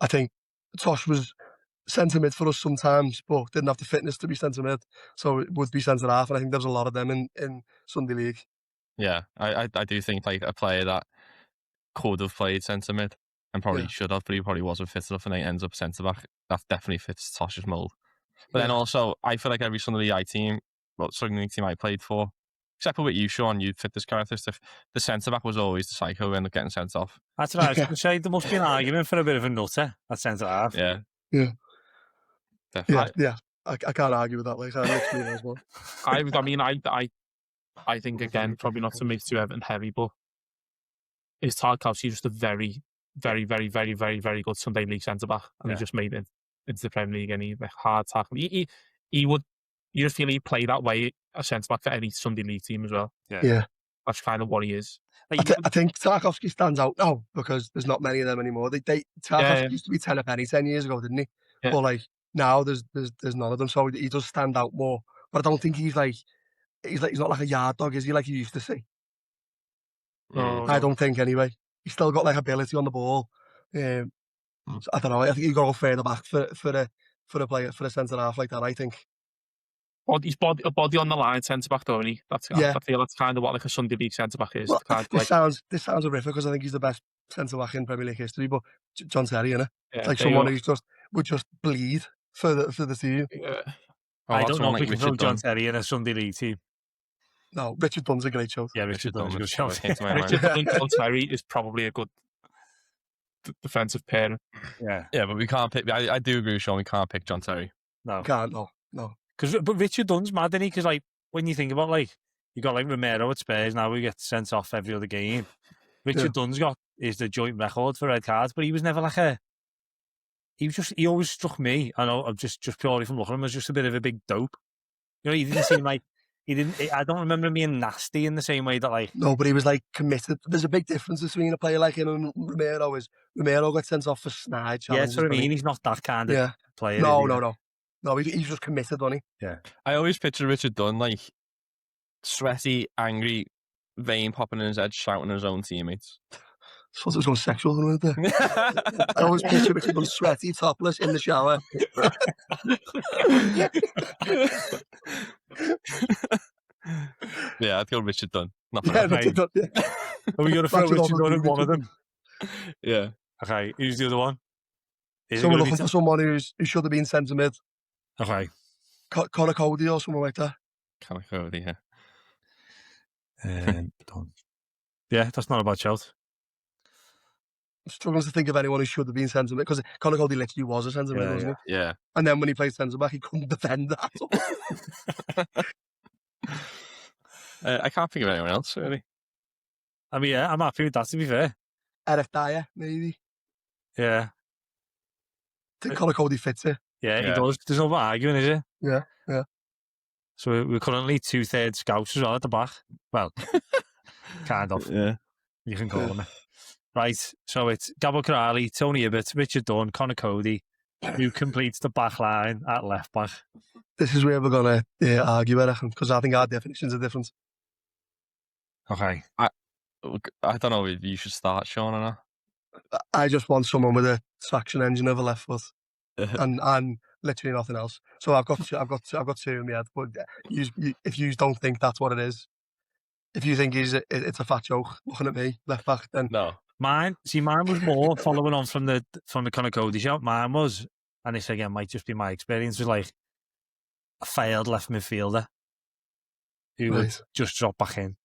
think Tosh was centre mid for us sometimes, but didn't have the fitness to be centre mid, so it would be centre half. And I think there's a lot of them in Sunday League. Yeah, I do think like a player that could have played centre mid and probably should have, but he probably wasn't fit enough, and he ends up centre back. That definitely fits Tosh's mould. But then also, I feel like every Sunday League team I played for, except for with you, Sean, you'd fit this characteristic. The centre back was always the psycho who ended up getting sent off. That's what I was going to say. There must be an argument for a bit of a nutter at centre half. Yeah. Definitely. Yeah. I can't argue with that. Like, I literally as well. I think again, probably not to make too Everton heavy, but is Tarkowski just a very, very, very, very, very, very good Sunday League centre back, and he just made it into the Premier League, and he like hard tackling. He would. You just feel he'd play that way a centre back for any Sunday League team as well. Yeah. That's kind of what he is. I think Tarkowski stands out now because there's not many of them anymore. Tarkowski used to be 10 a penny 10 years ago, didn't he? Yeah. But like now there's none of them, so he does stand out more. But I don't think he's not like a yard dog, is he? Like you used to see. No. I don't think anyway. He's still got like ability on the ball. So I don't know. I think you got to go further back for a player for a centre half like that. I think. He's a body on the line centre back, don't he? I feel that's kind of what like a Sunday League centre back is. Well, this sounds horrific because I think he's the best centre back in Premier League history. But John Terry, innit? Yeah, like someone who would just bleed for the team. Yeah. I don't know if we can throw John Terry in a Sunday League team. No, Richard Dunn's a great show. Yeah, Richard Dunn's a good show. Richard Dunn and John Terry is probably a good defensive pairing. Yeah, but we can't pick. I do agree with Sean. We can't pick John Terry. No, can't. No. But Richard Dunn's mad, isn't he? Because like when you think about like you got like Romero at Spurs, now we get sent off every other game. Richard Dunn's is the joint record for red cards, but he was never like he always struck me. I know, I'm just purely from looking at him as just a bit of a big dope. You know, he didn't seem like he didn't. I don't remember him being nasty in the same way that like. No, but he was like committed. There's a big difference between a player like him and Romero. Romero got sent off for snide Yeah, challenges. that's what I mean. He's not that kind of player. No, he's just committed, wasn't he? Yeah. I always picture Richard Dunn like sweaty, angry, vein popping in his head, shouting at his own teammates. I thought it was going sexual, wasn't it? I always picture Richard Dunn sweaty, topless, in the shower. Yeah, I'd go Richard Dunn. Richard Dunn, yeah. Are we going to fit Richard Dunn in one of them? Yeah. Okay, who's the other one? So we're looking for someone who should have been centre mid. Okay. Connor Cody or someone like that. Connor Cody, yeah. Yeah, that's not a bad shout. I'm struggling to think of anyone who should have been centre mid because Connor Cody literally was a centre mid, wasn't he? Yeah. And then when he played centre back, he couldn't defend that. I can't think of anyone else, really. I mean, yeah, I'm happy with that, to be fair. Eric Dyer, maybe. Yeah. I think Connor Cody fits it. Yeah, he does. There's no arguing, is it? Yeah. So we're currently 2/3 scouts as well at the back. Well, kind of. Yeah. You can call them it. Right, so it's Gabor Kiraly, Tony Hibbert, Richard Dunn, Connor Cody, who completes the back line at left back. This is where we're going to argue, I reckon, because I think our definitions are different. Okay. I don't know if you should start, Sean, or not. I just want someone with a traction engine of a left foot and literally nothing else. So I've got two in my head. But if you don't think that's what it is, if you think it's a fat joke looking at me left back, then no. Mine was more following on from the Connor Cody shout. Mine was, and this again might just be my experience, was like a failed left midfielder who would just drop back in.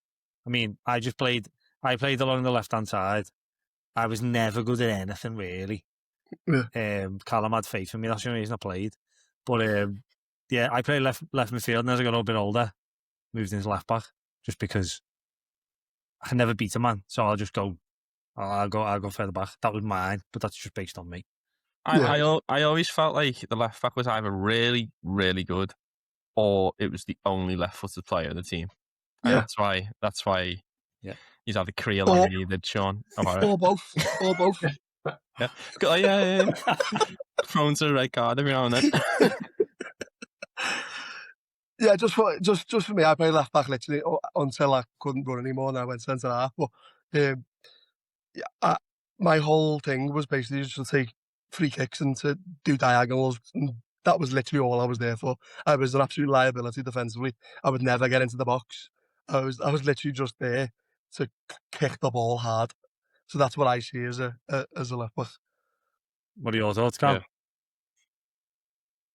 I mean, I played along the left hand side. I was never good at anything really. Yeah. Callum had faith in me. That's the only reason I played. But yeah, I played left midfield, and as I got a bit older, moved into left back just because I can never beat a man. So I'll just go. I'll go further back. That was mine, but that's just based on me. I always felt like the left back was either really, really good, or it was the only left-footed player of the team. And that's why. Yeah. He's had a career like you did, Sean. Or both. Yeah. Prone to a red card every now and then. Yeah, just for me, I played left back literally until I couldn't run anymore, and I went centre half. But my whole thing was basically just to take free kicks and to do diagonals. And that was literally all I was there for. I was an absolute liability defensively. I would never get into the box. I was literally just there to kick the ball hard. So that's what I see as a left back. What are your thoughts, Cam?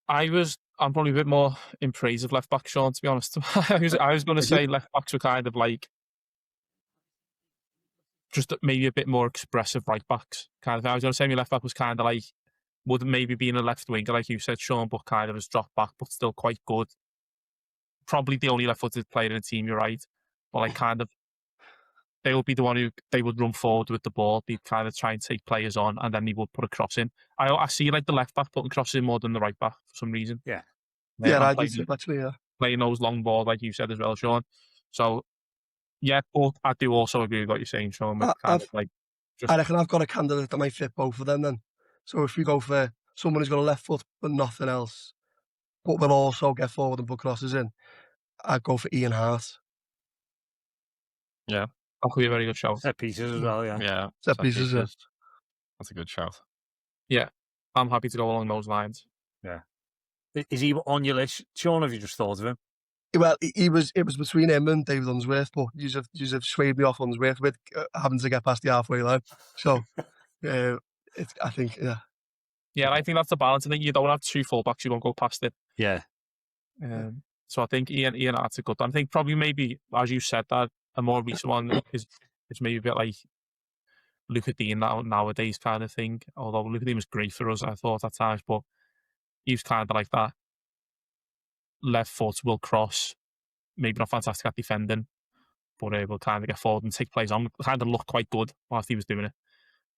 Yeah. I'm probably a bit more in praise of left back, Sean, to be honest. I was going to say left backs were kind of like just maybe a bit more expressive right backs. Kind of. I was going to say my left back was kind of like would maybe be in a left winger, like you said, Sean, but kind of has dropped back, but still quite good. Probably the only left-footed player in the team, you're right. But like kind of, they would be the one who they would run forward with the ball. They'd kind of try and take players on, and then he would put a cross in. I see like the left back putting crosses in more than the right back for some reason. Yeah. I do too, actually, yeah. Playing those long balls, like you said as well, Sean. So, yeah, but I do also agree with what you're saying, Sean. With I reckon I've got a candidate that might fit both of them then. So if we go for someone who's got a left foot but nothing else, but will also get forward and put crosses in, I'd go for Ian Hart. Yeah. That could be a very good shout. Set pieces as well, yeah. Yeah. Set pieces. That's a good shout. Yeah. I'm happy to go along those lines. Yeah. Is he on your list? Sean, have you just thought of him? Well, it was between him and David Unsworth, but you have swayed me off Unsworth with having to get past the halfway line. So, I think, yeah. Yeah, I think that's the balance. I think you don't have two fullbacks, you won't go past it. Yeah. So I think Ian Hart's a good one. I think probably maybe, as you said, that a more recent one is maybe a bit like Luca Dean nowadays kind of thing. Although Luca Dean was great for us, I thought at times, but he was kind of like that. Left foot will cross, maybe not fantastic at defending, but will kind of get forward and take plays on. Kind of look quite good whilst he was doing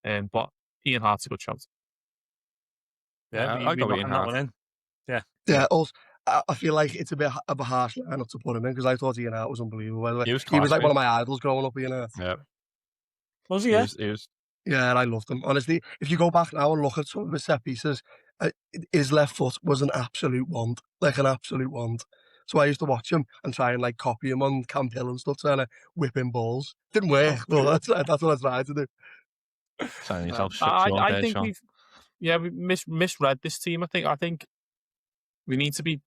it. But Ian Hart's a good shout. Yeah, I'll go Ian Hart. Yeah. Yeah, also, I feel like it's a bit of a harsh lineup to put him in because I thought Ian Hart was unbelievable. By the way, He was he was like class, one of my idols growing up. Ian Hart. Yeah. Was he? He Yeah. was Yeah, and I loved him. Honestly, if you go back now and look at some of his set pieces, his left foot was an absolute wand, like an absolute wand. So I used to watch him and try and like copy him on Camp Hill and stuff, trying to whip in balls. Didn't work, but that's what I tried to do. signing yourself I think we misread this team. I think we need to be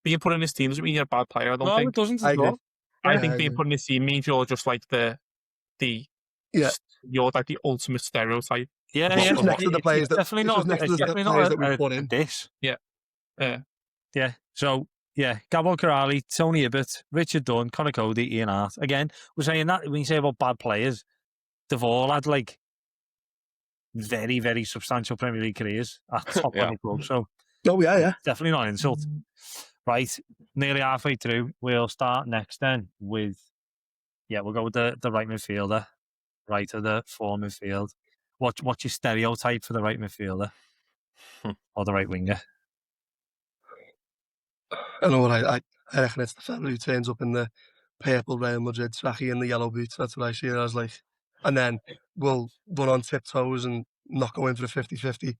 being put in this team doesn't mean you're a bad player. I don't think it doesn't I at agree. all. I think being put in this team means you're just like the Yeah. you're like the ultimate stereotype. Yeah, It's yeah. just next to the players It's that definitely it's not. just next It's to the definitely players not that we put in. This. Yeah. Yeah. So yeah, Gabon Corrali, Tony Ibbott, Richard Dunn, Conor Cody, Ian Hart. Again, we're saying that when you say about bad players, they've all had like very, very substantial Premier League careers at top Yeah. level clubs. So Oh yeah. definitely not an insult. Right, nearly halfway through. We'll start next then with we'll go with the right midfielder, right of the four midfield. What's your stereotype for the right midfielder or the right winger? I know what I reckon it's the fella who turns up in the purple Real Madrid trackie and the yellow boots. That's what I see it as like. And then we'll run on tiptoes and not go in for a 50-50.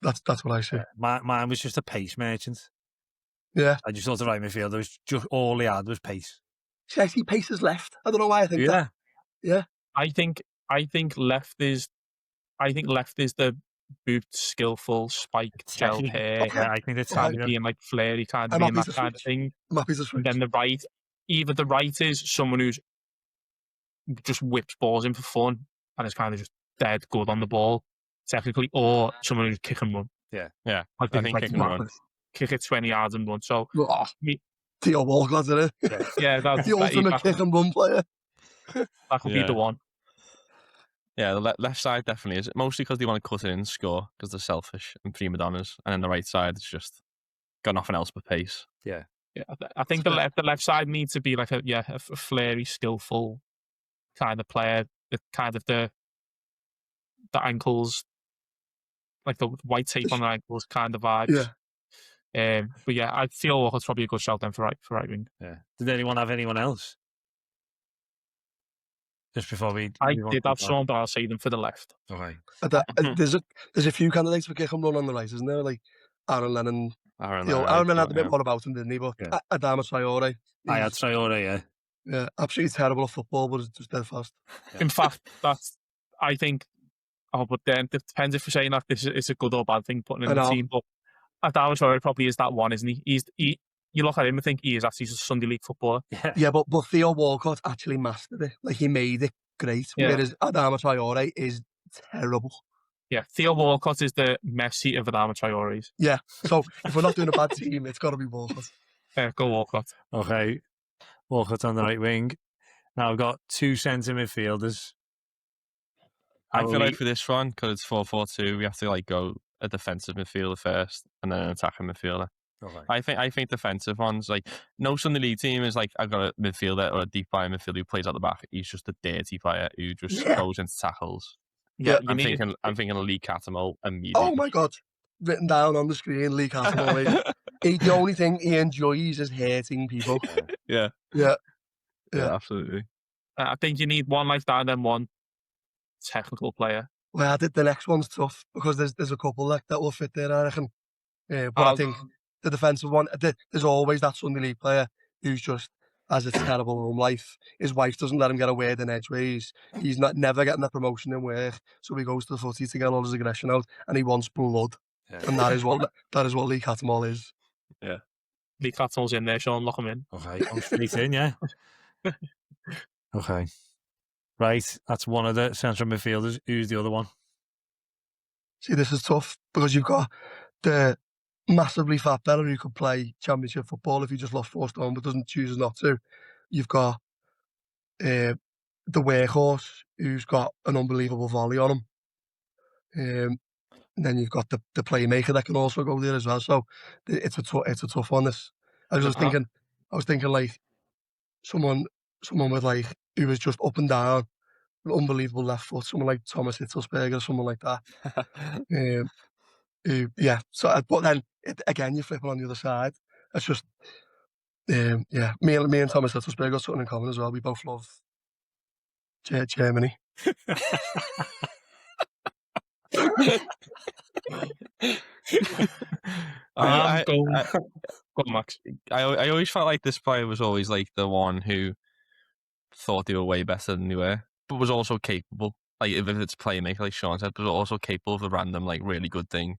That's what I see. Mine was just a pace merchant. Yeah. I just thought the right midfielder was just all he had was pace. See, I see paces left. I don't know why I think that. Yeah. I think left is the boot, skillful, spiked gel hair. Okay. Yeah, I think it's Kind of being like flary, kind of I'm being happy that to kind of switch. thing. I'm happy to And switch. then the right, either the right is someone who's just whips balls in for fun and is kind of just dead good on the ball, technically, or someone who's kick and run. Yeah. I think kick and run. kick it 20 yards and run. So Oh, Theo Walcott, isn't it? yeah, that's The ultimate kick and run player. that could be the one. Yeah, the left side definitely is. Mostly because they want to cut it in and score because they're selfish and prima donnas. And then the right side, it's just got nothing else but pace. Yeah, I think the left side needs to be like a flary, skillful kind of player. The kind of the ankles, like the white tape on the ankles kind of vibes. Yeah. But yeah, I feel Walcott's probably a good shout then for right wing. Yeah. Did anyone have anyone else? Just before I did have some, but I'll say them for the left. Okay. There's a few candidates for kick and run on the right, isn't there? Like Aaron Lennon. Aaron Lennon had a bit more about him, didn't he? But Adama Traore. I had Traore, yeah. Yeah, absolutely terrible at football, but it's just dead fast. In fact, I think. Oh, but then it depends if we're saying that this is a good or bad thing putting in the team. But Adama Traore probably is that one, isn't he? You look at him and think he is actually just a Sunday League footballer. Yeah, but Theo Walcott actually mastered it. Like he made it great. Yeah. Whereas Adama Traore is terrible. Yeah, Theo Walcott is the Messi of Adama Traore's. Yeah. So if we're not doing a bad team, it's got to be Walcott. Go Walcott. Okay. Walcott on the right wing. Now I've got two centre midfielders. I feel like for this one, because it's 4-4-2, we have to like go a defensive midfielder first and then an attacking midfielder. Okay. I think defensive ones, like no Sunday League team is like I've got a midfielder or a deep lying midfielder who plays at the back. He's just a dirty player who just goes into tackles. Yeah, I'm thinking of Lee Catamol immediately. Oh my God. Written down on the screen, Lee Catamol. The only thing he enjoys is hurting people. Yeah, absolutely. I think you need one like that and then one technical player. Well, the next one's tough because there's a couple that will fit there, I reckon. But I think the defensive one, there's always that Sunday League player who's just has a terrible home life. His wife doesn't let him get a word in edgeways. He's never getting a promotion in work, so he goes to the footy to get all his aggression out, and he wants blood. Yeah. And that is what Lee Catamol is. Yeah, Lee Catamol's in there, Sean. Lock him in. Okay, I'm straight in. Yeah. Okay. Right, that's one of the central midfielders. Who's the other one? See, this is tough because you've got the massively fat fella who could play championship football if he just lost 4 stone but chooses not to. You've got the workhorse who's got an unbelievable volley on him. And then you've got the playmaker that can also go there as well. So it's a tough one. This I was thinking like someone with like who was just up and down, unbelievable left foot, someone like Thomas Hitzelsberger or someone like that. Yeah. So, but then again, you're flipping on the other side. It's just, yeah. Me and Thomas Hitzelsberger got something in common as well. We both love Germany. Go on, Max. I always felt like this player was always like the one who thought they were way better than they were, but was also capable. Like if it's playmaker, like Sean said, but also capable of the random, like really good thing.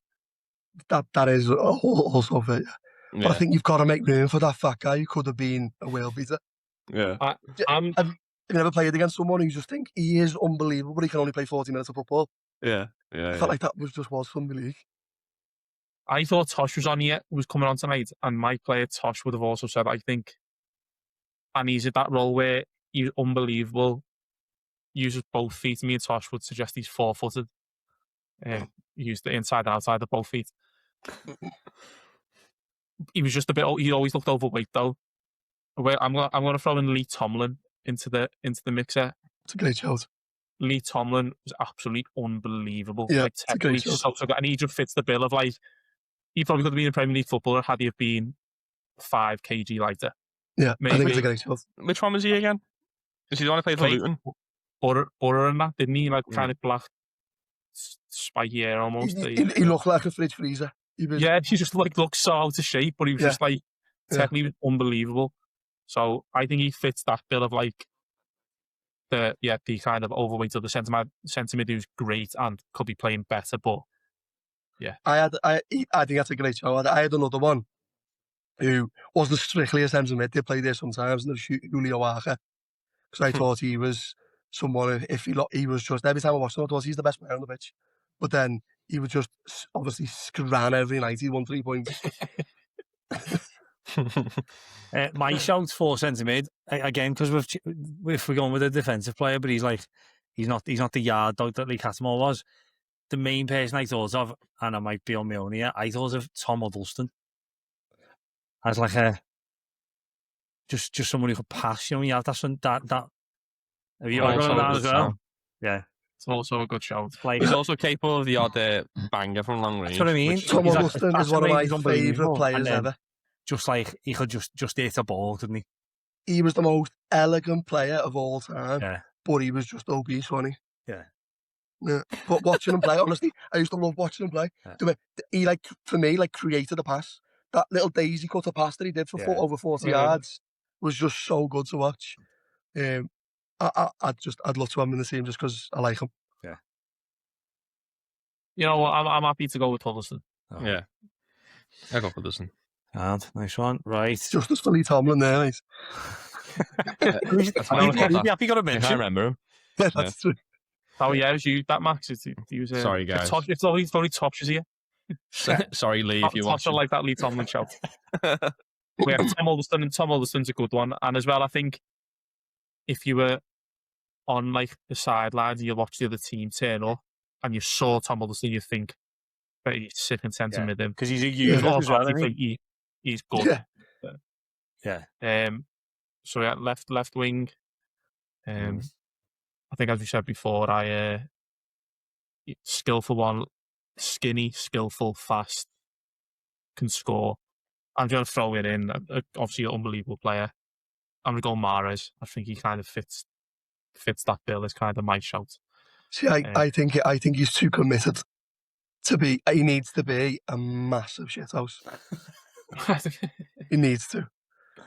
That is also of it. Yeah. But I think you've got to make room for that fat guy who could have been a world beater. Yeah. Have you ever played against someone who you just think he is unbelievable, but he can only play 40 minutes of football? Yeah. I felt like that was from the league. I thought Tosh was coming on tonight, and my player Tosh would have also said, I think, and he's at that role where he's unbelievable, uses both feet. Me and Tosh would suggest he's 4-footed. Used the inside and outside of both feet. He was just a bit. He always looked overweight though. I'm gonna throw in Lee Tomlin into the mixer. It's a great shout. Lee Tomlin was absolutely unbelievable. Yeah, like, it's a great shout. So good. And he just fits the bill of like, he probably could have been a Premier League footballer had he have been 5 kg lighter. Yeah, maybe. I think it's a great shout. Which one was he again? Is he the one who played for Luton? Butter and that, didn't he? Like kind of black, spiky hair almost. He looked like a fridge freezer. He just like looked so out of shape, but he was just like technically unbelievable. So I think he fits that bill of like the kind of overweight of the centre mid who's great and could be playing better, but yeah. I think that's a great show. I had another one who wasn't strictly a centre mid. They played there sometimes, and it was Julio Arca, because I thought he was someone. If he was just every time I watched him, I thought he's the best player on the pitch. But then he would just obviously scran every night. He won 3 points. My shout for centre mid again, because if we're going with a defensive player, but he's not the yard dog that Lee Cattermole was. The main person I thought of, and I might be on my own here, I thought of Tom Huddleston as like a just someone who could pass. You know, you have that. Have you heard of that as well? Yeah. It's also a good shout. Like, he's also capable of the odd banger from long range. That's what I mean. Tom Huddleston is one of my favourite players ever. Just like he could just hit a ball, didn't he? He was the most elegant player of all time. Yeah. But he was just obese, wasn't he? Yeah. Yeah. But watching him play, honestly, I used to love watching him play. Yeah. He for me created a pass. That little daisy cutter pass that he did for over 40 yards was just so good to watch. I'd love to have him in the team just because I like him. Yeah. You know what? I'm happy to go with Huddleston. Oh. Yeah. I go with Huddleston. And nice one. Right. Justice for Lee Tomlin there, mate. You got to mention. I remember him. Yeah, that's true. Oh yeah, it was you, that Max. He was, sorry, guys. It's only Tosh is here. Sorry, Lee, if you want. Tosh like that Lee Tomlin shout. We have Tom Huddleston, and Tom Huddleston's a good one. And as well, I think if you were on like the sidelines and you watch the other team turn up and you saw Tom Huddleston, you think, but he's sitting centre mid him because he's a youth as well. He's good. Yeah. So yeah, left wing. I think as we said before, skillful one, skinny, skillful, fast, can score. I'm going to throw it in. Obviously, an unbelievable player. I'm going to go Mahrez. I think he kind of fits that bill. It's kind of my shout. See, I think he's too committed to be. He needs to be a massive shithouse. He needs to,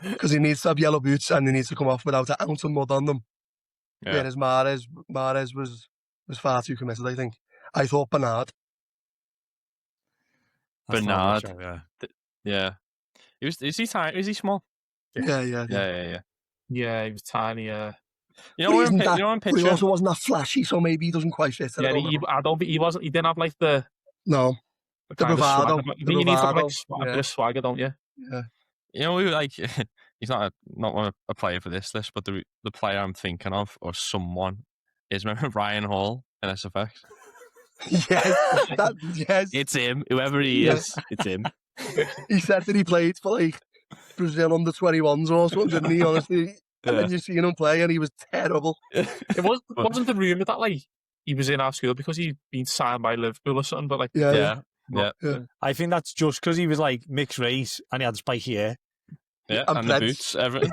because he needs to have yellow boots and he needs to come off without an ounce of mud on them. Yeah. Whereas Mahrez was far too committed. I think. I thought Bernard. Yeah. Is he tiny? Is he small? Yeah. Yeah, he was tiny. You know, on picture. He also wasn't that flashy, so maybe he doesn't quite fit. Yeah, he wasn't. He didn't have like the bravado. You need to have like a bit of swagger, don't you? Yeah. You know, like he's not a player for this list, but the player I'm thinking of, or someone, is remember Ryan Hall in SFX. Yes. It's him. Whoever he is, it's him. He said that he played for like Brazil under 21s or something, didn't he? Honestly, and then you seen him play, and he was terrible. It wasn't the rumour that like he was in our school because he'd been signed by Liverpool or something, but like yeah. Yeah. I think that's just because he was like mixed race and he had spiky hair. Yeah, And and the Preds. boots, everything.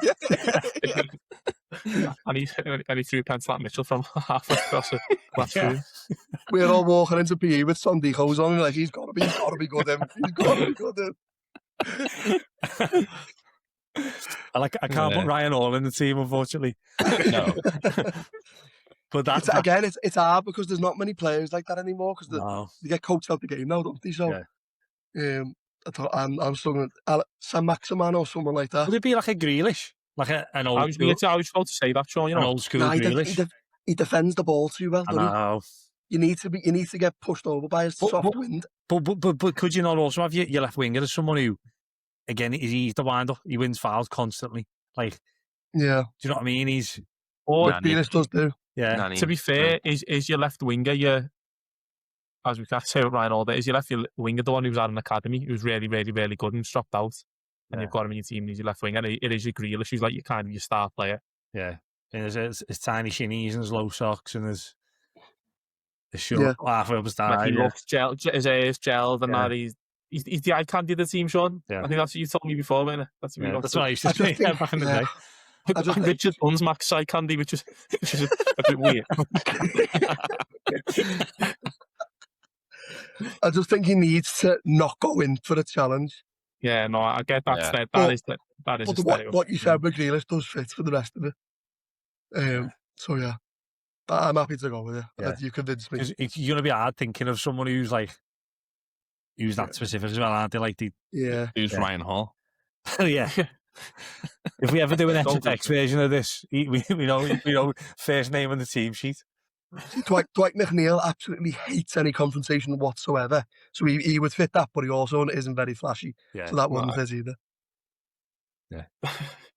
And he threw pence like Mitchell from halfway across the left Yeah. field. We're all walking into PE with Sondijos on, like he's got to be good. He's got to be good. I can't put Ryan Hall in the team, unfortunately. No. But It's hard because there's not many players like that anymore because no. they get coached out the game now, don't they? So, I'm struggling. Sam Maximan or someone like that. Would it be like a Grealish, like an old? I was about to say that, Sean. You an know, old school Nah, Grealish. he defends the ball too well. I Doesn't know. he? You need to get pushed over by a soft wind. But could you not also have your left winger as someone who, again, he's the wind up. He wins fouls constantly. Like, Yeah, do you know what I mean? He's what Grealish does do. yeah. Nani. to be fair, is your left winger your, as we can say with Ryan Alder, is your left winger the one who was at an academy who was really, really, really good and dropped out, and you've got him in your team and he's your left winger. And it is your Grealish who's like your kind of your star player. Yeah. And there's his tiny shinnies and his low socks and his short halfway up his thigh. Like he looks his hair's gelled and Yeah. that he's the eye candy of the team, Sean. Yeah. I think that's what you told me before, man. That's what That's what I used to say back in the day. And Richard Dunn's Max eye candy, which is a bit weird. I just think he needs to not go in for a challenge. Yeah, no, I get that. Yeah. That is a But stereotype. what you said with Grealish does fit for the rest of it. So yeah, I'm happy to go with it. Yeah. You convinced me. It's going to be hard thinking of someone who's that specific as well, aren't they? Like Who's Ryan Hall? yeah. If we ever do an XFX version of this, we know first name on the team sheet. See, Dwight McNeil absolutely hates any confrontation whatsoever. So he would fit that, but he also isn't very flashy. Yeah. So that wouldn't fit either. Yeah.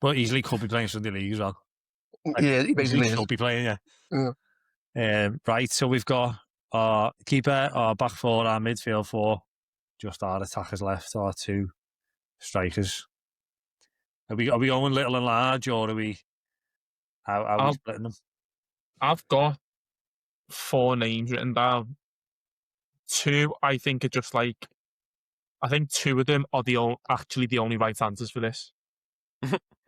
But easily could be playing Sunday League as well. Yeah, he basically is. Could be playing, yeah. Right, so we've got our keeper, our back four, our midfield four, just our attackers left, our two strikers. Are we going little and large, or are we? How are we splitting them? I've got 4 names written down. 2, I think, are just like. I think 2 of them are actually the only right answers for this.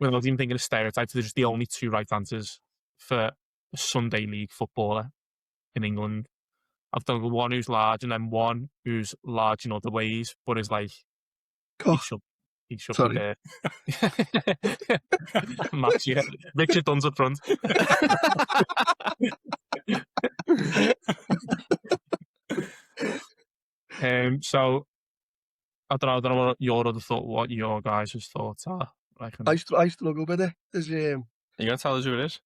Without even thinking of stereotypes, they're just the only 2 right answers for a Sunday League footballer in England. I've done one who's large and then one who's large in other ways, but is like he should be there. Max, yeah. Richard Dunn's up front. So I don't know what your other thought, what your guys' thoughts are. I struggle with it. There's Are you going to tell us who it is?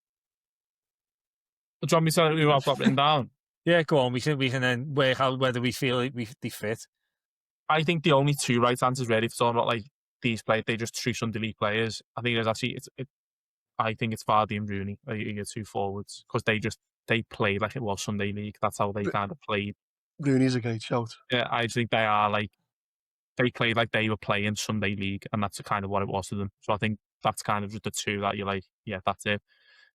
Do you want me to tell you who I've got written down? Yeah, go on. We can then work out whether we feel they fit. I think the only 2 right answers really for talking about like these players, they're just true Sunday League players. I think there's actually I think it's Vardy and Rooney are your 2 forwards because they played like it was Sunday League. That's how they kind of played. Rooney's a great shout. Yeah, I think they are like they played like they were playing Sunday League, and that's kind of what it was to them. So I think that's kind of just the 2 that you're like, yeah, that's it.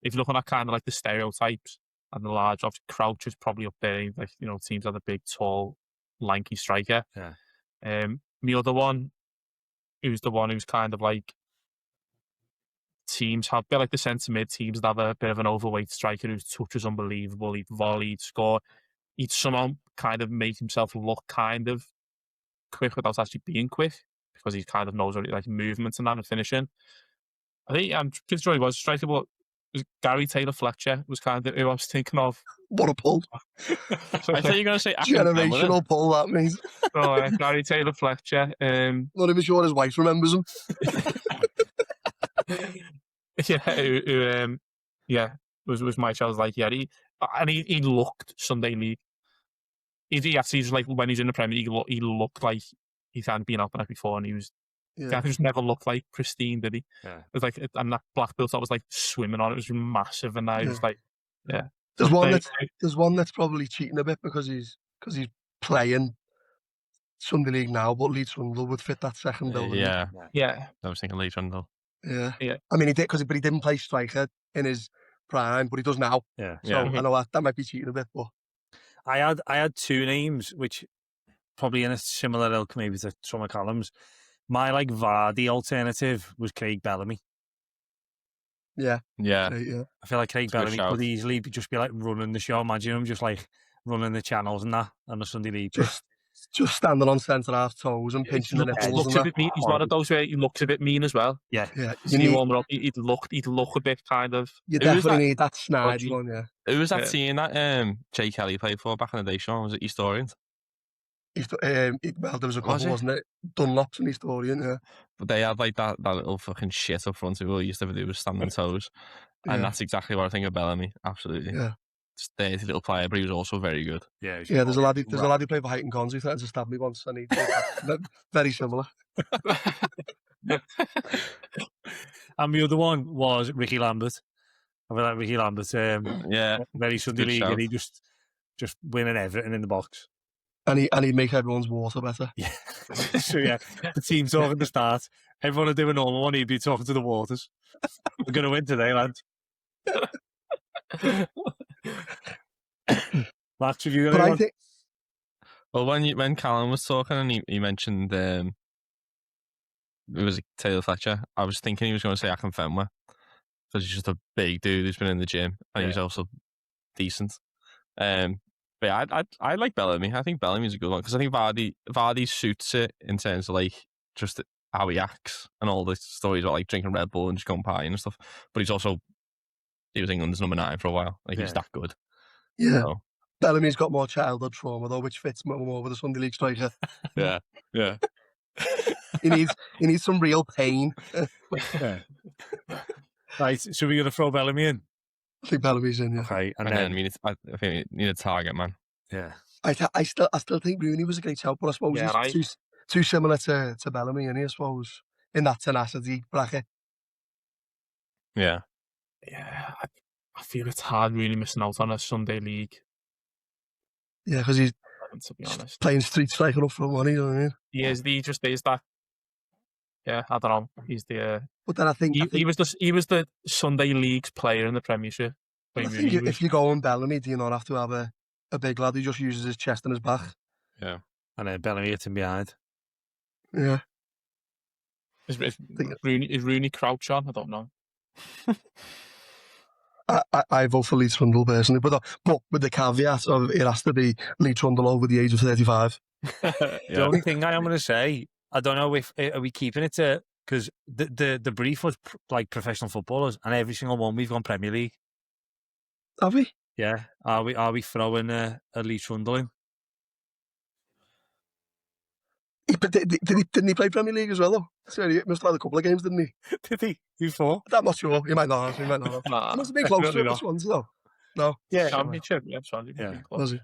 If you're looking at kind of like the stereotypes and the large, obviously Crouch is probably up there. Like teams have a big, tall, lanky striker. Yeah. The other one, who's the one who's kind of like teams have, a bit like the centre mid teams that have a bit of an overweight striker whose touch is unbelievable. He'd volley, he'd score. He'd somehow kind of make himself look kind of quick without actually being quick because he kind of knows like movements and that and finishing. I think I'm pretty sure he was a striker, but Gary Taylor Fletcher was kind of who I was thinking of. What a pull. I thought you were going to say generational pull, that means. Oh, Gary Taylor Fletcher. Not even sure his wife remembers him. Was my child like, he looked Sunday League. He actually just like when he's in the Premier League, he looked like he's hadn't been out there before, and he just never looked like pristine, did he? Yeah. It was like, and that black belt that was like swimming on it was massive, and I was like, yeah. There's one that's probably cheating a bit because he's playing Sunday League now, but Leeds Rundle would fit that second bill. Yeah. I was thinking Leeds Rundle. Yeah. I mean, he did but he didn't play striker in his prime, but he does now. Yeah. So I know that might be cheating a bit, but I had 2 names which probably in a similar ilk maybe to some of Callum's. My like Vardy alternative was Craig Bellamy. Yeah. Yeah. Great, yeah. I feel like Craig It's a good Bellamy shout. could easily just be like running the show. Imagine him just like running the channels and that on the Sunday League. Just standing on centre half toes and pinching the nipples Looks and a that. bit mean. He's one of those where he looks a bit mean as well. Yeah. Yeah, You see warmer up, he'd look a bit kind of. you Who was definitely that? need that snide Dodgy. one, yeah. Who was that Yeah. team that Jay Kelly played for back in the day, Sean? Was it Historians? Well, there was a Was couple, it? wasn't it? Dunlop's an historian, yeah. But they had like that little fucking shit up front who all he used to do was stand on toes. And Yeah. that's exactly what I think of Bellamy. Absolutely. Yeah. Just dirty little player, but he was also very good. Yeah. Yeah, there's a lad who played for Heighton Cons who threatened to stab me once, and he did that. Very similar. And the other one was Ricky Lambert. I feel like Ricky Lambert, Yeah. very Sunday good League, shout. and he just winning everything in the box. And he'd make everyone's water better. Yeah. So yeah, the team talking at the start. Everyone would do a normal one. He'd be talking to the Waters. We're going to win today, lads. Max, have you got But I anyone? think Well, when Callum was talking and he mentioned it was Taylor Fletcher, I was thinking he was going to say Akinfenwa because he's just a big dude who's been in the gym and he's also decent. But yeah, I like Bellamy. I think Bellamy's a good one because I think Vardy suits it in terms of like just how he acts and all the stories about like drinking Red Bull and just going partying and stuff. But he was England's number 9 for a while. Like he's that good. yeah, So, Bellamy's got more childhood trauma though, which fits more with a Sunday League striker. yeah. He needs some real pain. Yeah. Right, so we're going to throw Bellamy in? I think Bellamy's in, yeah. Okay, and And then, then I think we need a target man. yeah. I still think Rooney was a great shout, but I suppose Yeah, he's too similar to Bellamy, and I suppose in that tenacity bracket. Yeah. Yeah, I feel it's hard really missing out on a Sunday League. Yeah, because he's To be honest, playing street striker up front, you know what I mean? he just is that. Yeah, I don't know. He's the. But then I think He was the Sunday League's player in the Premiership. I think if you go on Bellamy, do you not have to have a big lad who just uses his chest and his back? Yeah. And then Bellamy hits him behind. Yeah. Is Rooney crouch on? I don't know. I vote for Lee Trundle personally, but with the caveat of it has to be Lee Trundle over the age of 35. The only thing I am going to say, I don't know if are we keeping it to, because the brief was like professional footballers, and every single one we've gone Premier League. Have we? Yeah, are we throwing a Lee Trundle in? But didn't he play Premier League as well, though? So he must have had a couple of games, didn't he? Did he? Who for? I'm not sure. He might not have. Nah, He must have been close to definitely it this ones, though. No. Yeah, Championship. Yeah, Championship. Yeah. Was he?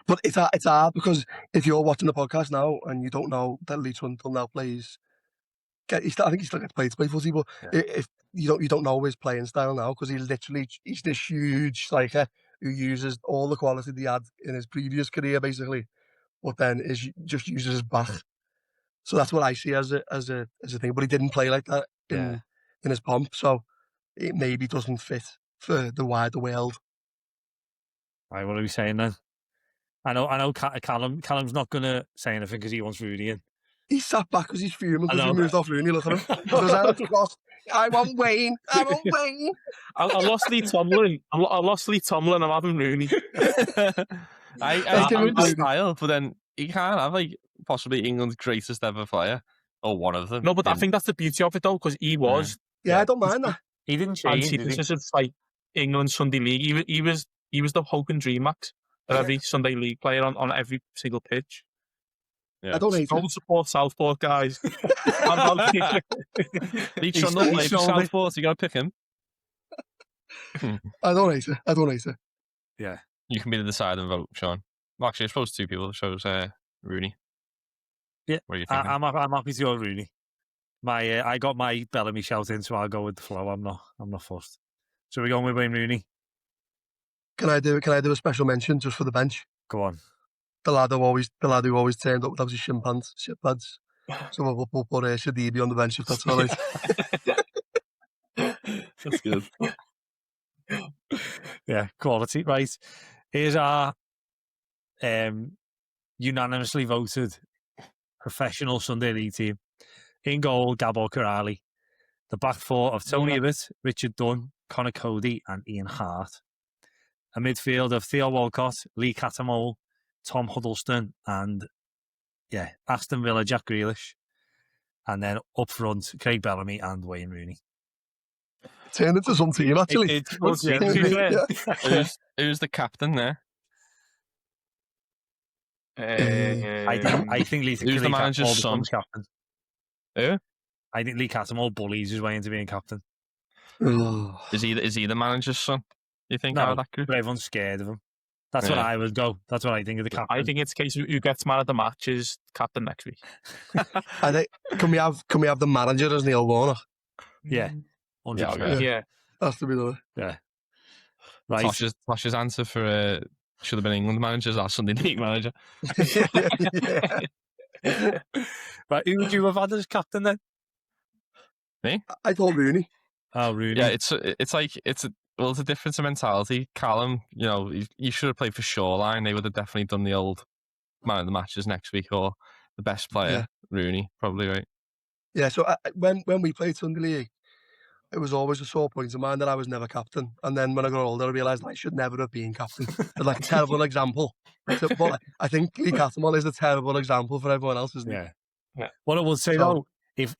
But it's hard because if you're watching the podcast now and you don't know that Lee Trundle now plays, I think he still gets paid to play footy, but if you don't know his playing style now because he's this huge striker who uses all the quality he had in his previous career basically, but then just uses his back. So that's what I see as a thing. But he didn't play like that in his pomp, so it maybe doesn't fit for the wider world. Right, what are we saying then? I know. Callum's not going to say anything because he wants Rooney in. He sat back because he's fuming because I he know. moved off Rooney. Look at him. He goes, I want Wayne. I want Wayne. I lost Lee Tomlin. I'm having Rooney. I'm style, but then he can't have like possibly England's greatest ever player or one of them. No, but I think that's the beauty of it though, because he was. Yeah, I don't mind that. He didn't change. Antithesis of like England Sunday League. He was the hope and dream, Max, of every Sunday League player on every single pitch. Yeah. I don't hate Don't support Southport, guys. Lee Trundle played for Southport, so you got to pick him. I don't hate it. Yeah. You can be the deciding vote, Sean. Well, actually, I suppose 2 people. Shows Rooney. Yeah. What are you thinking? I'm happy to go Rooney. I got my Bellamy shout in, so I'll go with the flow. I'm not fussed. So we're going with Wayne Rooney. Can I do a special mention just for the bench? Go on. The lad who always turned up without his shin pads. So we'll put Shadibi on the bench if that's all right. That's good. Yeah, quality. Right. Here's our unanimously voted professional Sunday League team. In goal, Gabor Kiraly. The back four of Tony Hibbert, Richard Dunn, Connor Cody, and Ian Hart. A midfield of Theo Walcott, Lee Cattermole, Tom Huddleston, and Aston Villa, Jack Grealish. And then up front, Craig Bellamy and Wayne Rooney. Turned into some team, actually. Who's the captain there? I think Lee Who's the manager's son? Captain. Who? I think Lee Cattermole bullies his way into being captain. Is he the manager's son? You think? No, but everyone's scared of him. That's what I would go. That's what I think of the captain. I think it's a case of who gets man of the match is captain next week. I think, can we have the manager as Neil Warnock? Yeah. 100%. Yeah. Has to be the Yeah. Right. Tosh's answer for should have been England managers or Sunday League manager. Right, who would you have had as captain then? Me? I thought Rooney. Oh, Rooney. Yeah, it's a difference of mentality. Callum, you should have played for Shoreline. They would have definitely done the old man of the matches next week, or the best player, Rooney, probably, right? Yeah, so when we played Sunday League, it was always a sore point of mine that I was never captain. And then when I got older, I realised I should never have been captain. It's like a terrible example. But I think Lee Cattermole is a terrible example for everyone else, isn't he? Yeah. What I will say though, if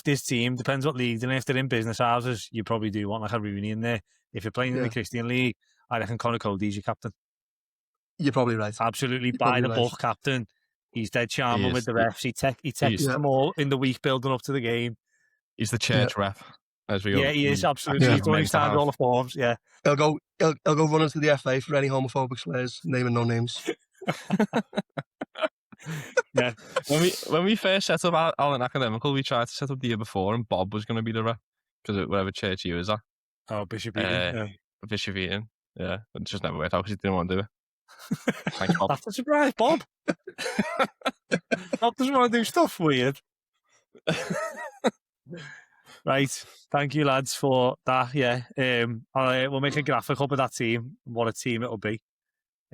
this team, depends what league, and if they're in business houses, you probably do want like a Rooney in there. If you're playing in the Christian League, I reckon Connor Cody's your captain. You're probably right. Absolutely, by the book captain. He's dead charming with the refs. He texts them all in the week building up to the game. He's the church ref. He is absolutely. He's going to sign all the forms. Yeah, He'll go running to the FA for any homophobic slurs, naming no names. Yeah. When we first set up Alan Academical, we tried to set up the year before, and Bob was going to be the ref because whatever church he was at. Oh, Bishop Eaton. Bishop Eaton. Yeah, it just never worked out because he didn't want to do it. Thanks, Bob. That's a surprise, Bob. Bob doesn't want to do stuff weird. Right, thank you lads for that. Yeah, we'll make a graphic up of that team, what a team it'll be.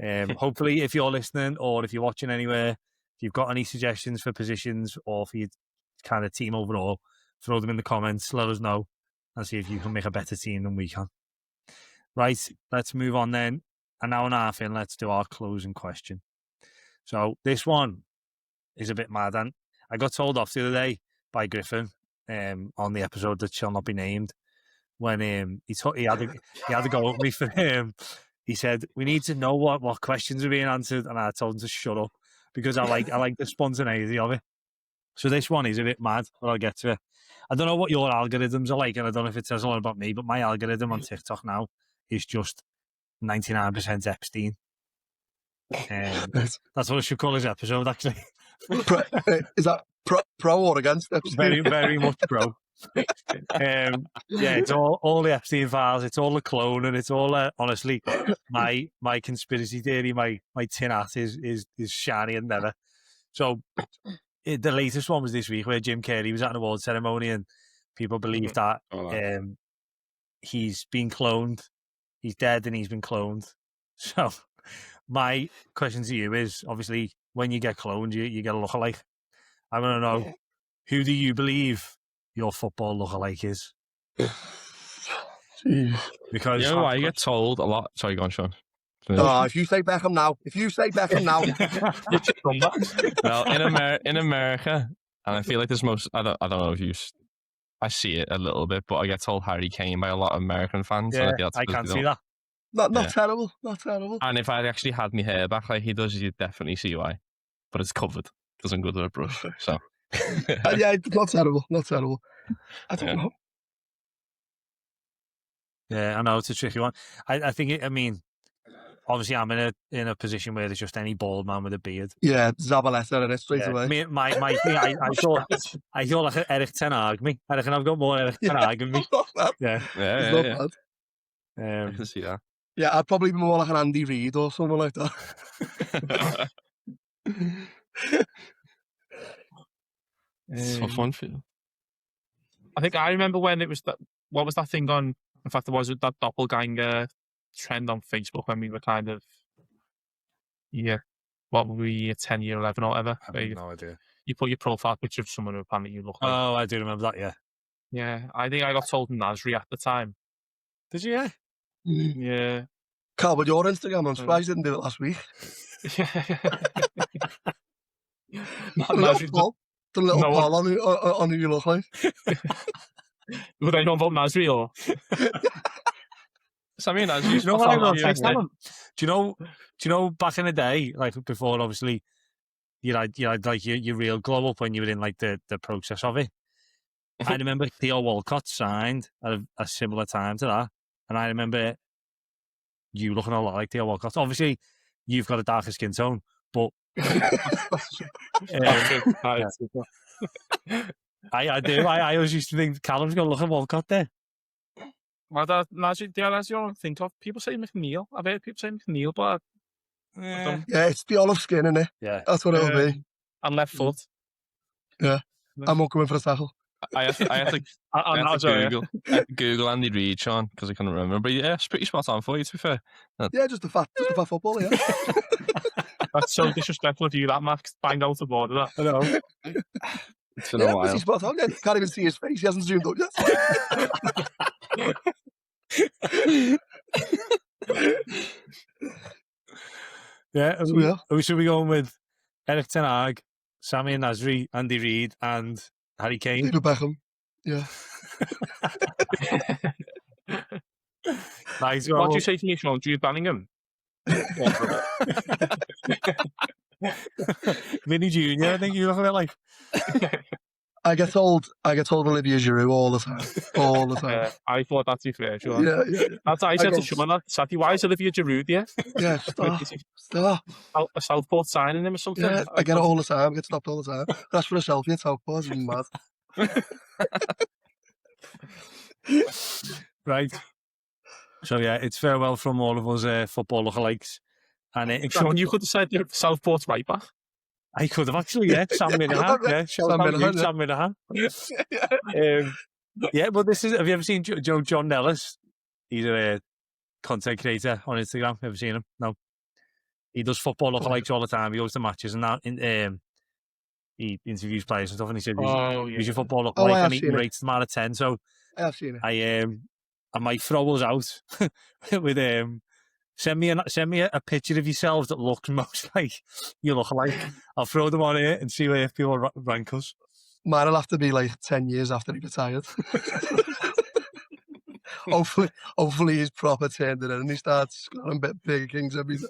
Hopefully, if you're listening or if you're watching anywhere, if you've got any suggestions for positions or for your kind of team overall, throw them in the comments. Let us know and see if you can make a better team than we can. Right, let's move on then. An hour and a half in, let's do our closing question. So this one is a bit mad, and I got told off the other day by Griffin. On the episode that shall not be named, when he had to go at me for him. He said, "We need to know what questions are being answered," and I told him to shut up because I like the spontaneity of it. So this one is a bit mad, but I'll get to it. I don't know what your algorithms are like, and I don't know if it says a lot about me, but my algorithm on TikTok now is just 99% Epstein. That's what I should call this episode, actually. Is that pro or against Epstein? Very, very much pro. It's all the Epstein files. It's all the cloning. It's all honestly my conspiracy theory. My tin hat is shiny and never. So the latest one was this week where Jim Carrey was at an award ceremony and people believe that he's been cloned. He's dead and he's been cloned. So my question to you is, obviously, when you get cloned, you get a lookalike. I want to know, who do you believe your football lookalike is? Because you know why you get told a lot. Sorry, go on, Sean. If you say Beckham now. Well, in America, and I feel like there's I don't know if I see it a little bit, but I get told Harry Kane by a lot of American fans. Yeah, I can't see that. Not terrible. And if I actually had my hair back like he does, you'd definitely see why. But it's covered. Doesn't go to a brush. So not terrible. I don't know. Yeah, I know it's a tricky one. I think obviously I'm in a position where there's just any bald man with a beard. Yeah, Zabaleta in it straight away. My thing, I thought like Eric Ten Hag me. I reckon I've got more Eric Ten Hag in me. Yeah. Bad. I can see that. Yeah, I'd probably be more like an Andy Reid or something like that. Tough one for you. I think I remember when it was that. What was that thing on? In fact, there was that doppelganger trend on Facebook when we were kind of what would be 10, year 11 or whatever. I Where have no idea. you put your profile picture of someone who apparently you look like. Oh, I do remember that. Yeah. Yeah, I think I got told Nasri at the time. Did you? Yeah. Yeah. Carl, with your Instagram, I'm surprised you didn't do it last week. Nasri, The little no poll on who you look like. would anyone vote Nasri or? So I mean, as Do you you know what I will Yeah, say, Callum? Do you know back in the day, like before, obviously, you had like your real glow up when you were in like the process of it. I remember Theo Walcott signed at a similar time to that, and I remember you looking a lot like Theo Walcott. Obviously, you've got a darker skin tone, but I do. I always used to think Callum's going to look at Walcott there. Well, Nasri, the other you don't think of. People say McNeil. I've heard people say McNeil, but Yeah, it's the olive skin, innit? Yeah. That's what it'll be. and left foot. Yeah. I'm not going for a tackle. I had to Google Andy Reid, Sean, because I couldn't remember. But yeah, it's pretty spot on for you, to be fair. Yeah, just a fat football, yeah. That's so disrespectful of you, that Max. Banged out the board of that. I know. It's been a while. He's spot on. Yeah, can't even see his face. He hasn't zoomed up yet. Yeah. So, Should we go on with Eric Ten Hag, Sammy Nasri, Andy Reid, and Harry Kane? David Beckham. Yeah. Nice. What do you say to me, Sean? Jude Bellingham? Vinny Jr., I think you look a bit like. I get told Olivier Giroud all the time. All the time. I thought that's fair, Sean. Yeah. That's I said to Sean, Saturday, why is Olivier Giroud there? Yeah, stop. A Southport signing him or something? Yeah, I get it all the time. I get stopped all the time. That's for a selfie at Southport. It's mad. Right. So yeah, it's farewell from all of us football lookalikes. And Sean, you could have said Southport's right back. I could have actually, yeah. Sam Minahan. Yeah, Sam Minahan. Yeah, but this is. Have you ever seen John Nellis? He's a content creator on Instagram. Ever seen him? No. He does football lookalikes all the time. He goes to matches and that. He interviews players and stuff, and he said, "He's your football lookalike," and he rates them out of 10. So I have seen it. I might throw us out with send me a picture of yourselves that looks most like you look like. I'll throw them on here and see if people rank us. Mine'll have to be like 10 years after he retired. hopefully he's proper turned it in and he starts scoring bigger kings every day.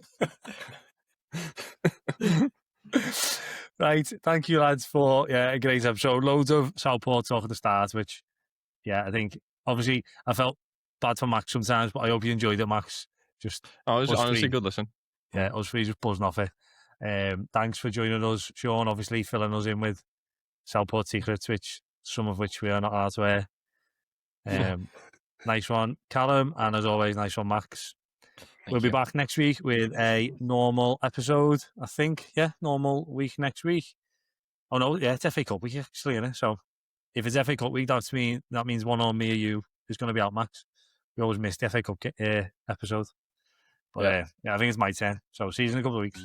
Right, thank you lads for a great episode. Loads of Southport talk at the start, which I think obviously I felt bad for Max sometimes, but I hope you enjoyed it, Max. It was honestly good listen. Yeah, us three just buzzing off it. Thanks for joining us, Sean, obviously filling us in with Southport secrets, some of which we are not allowed to air. Nice one, Callum, and as always, nice one, Max. We'll be back next week with a normal episode, I think. Yeah, normal week next week. Oh no, yeah, it's FA Cup week actually, isn't it? So if it's FA Cup week, that means one on me or you is going to be out, Max. We always missed the FA Cup episode. But I think it's my turn. So see you in a couple of weeks.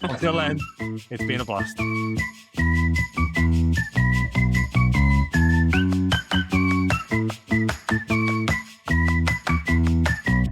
Until then, it's been a blast.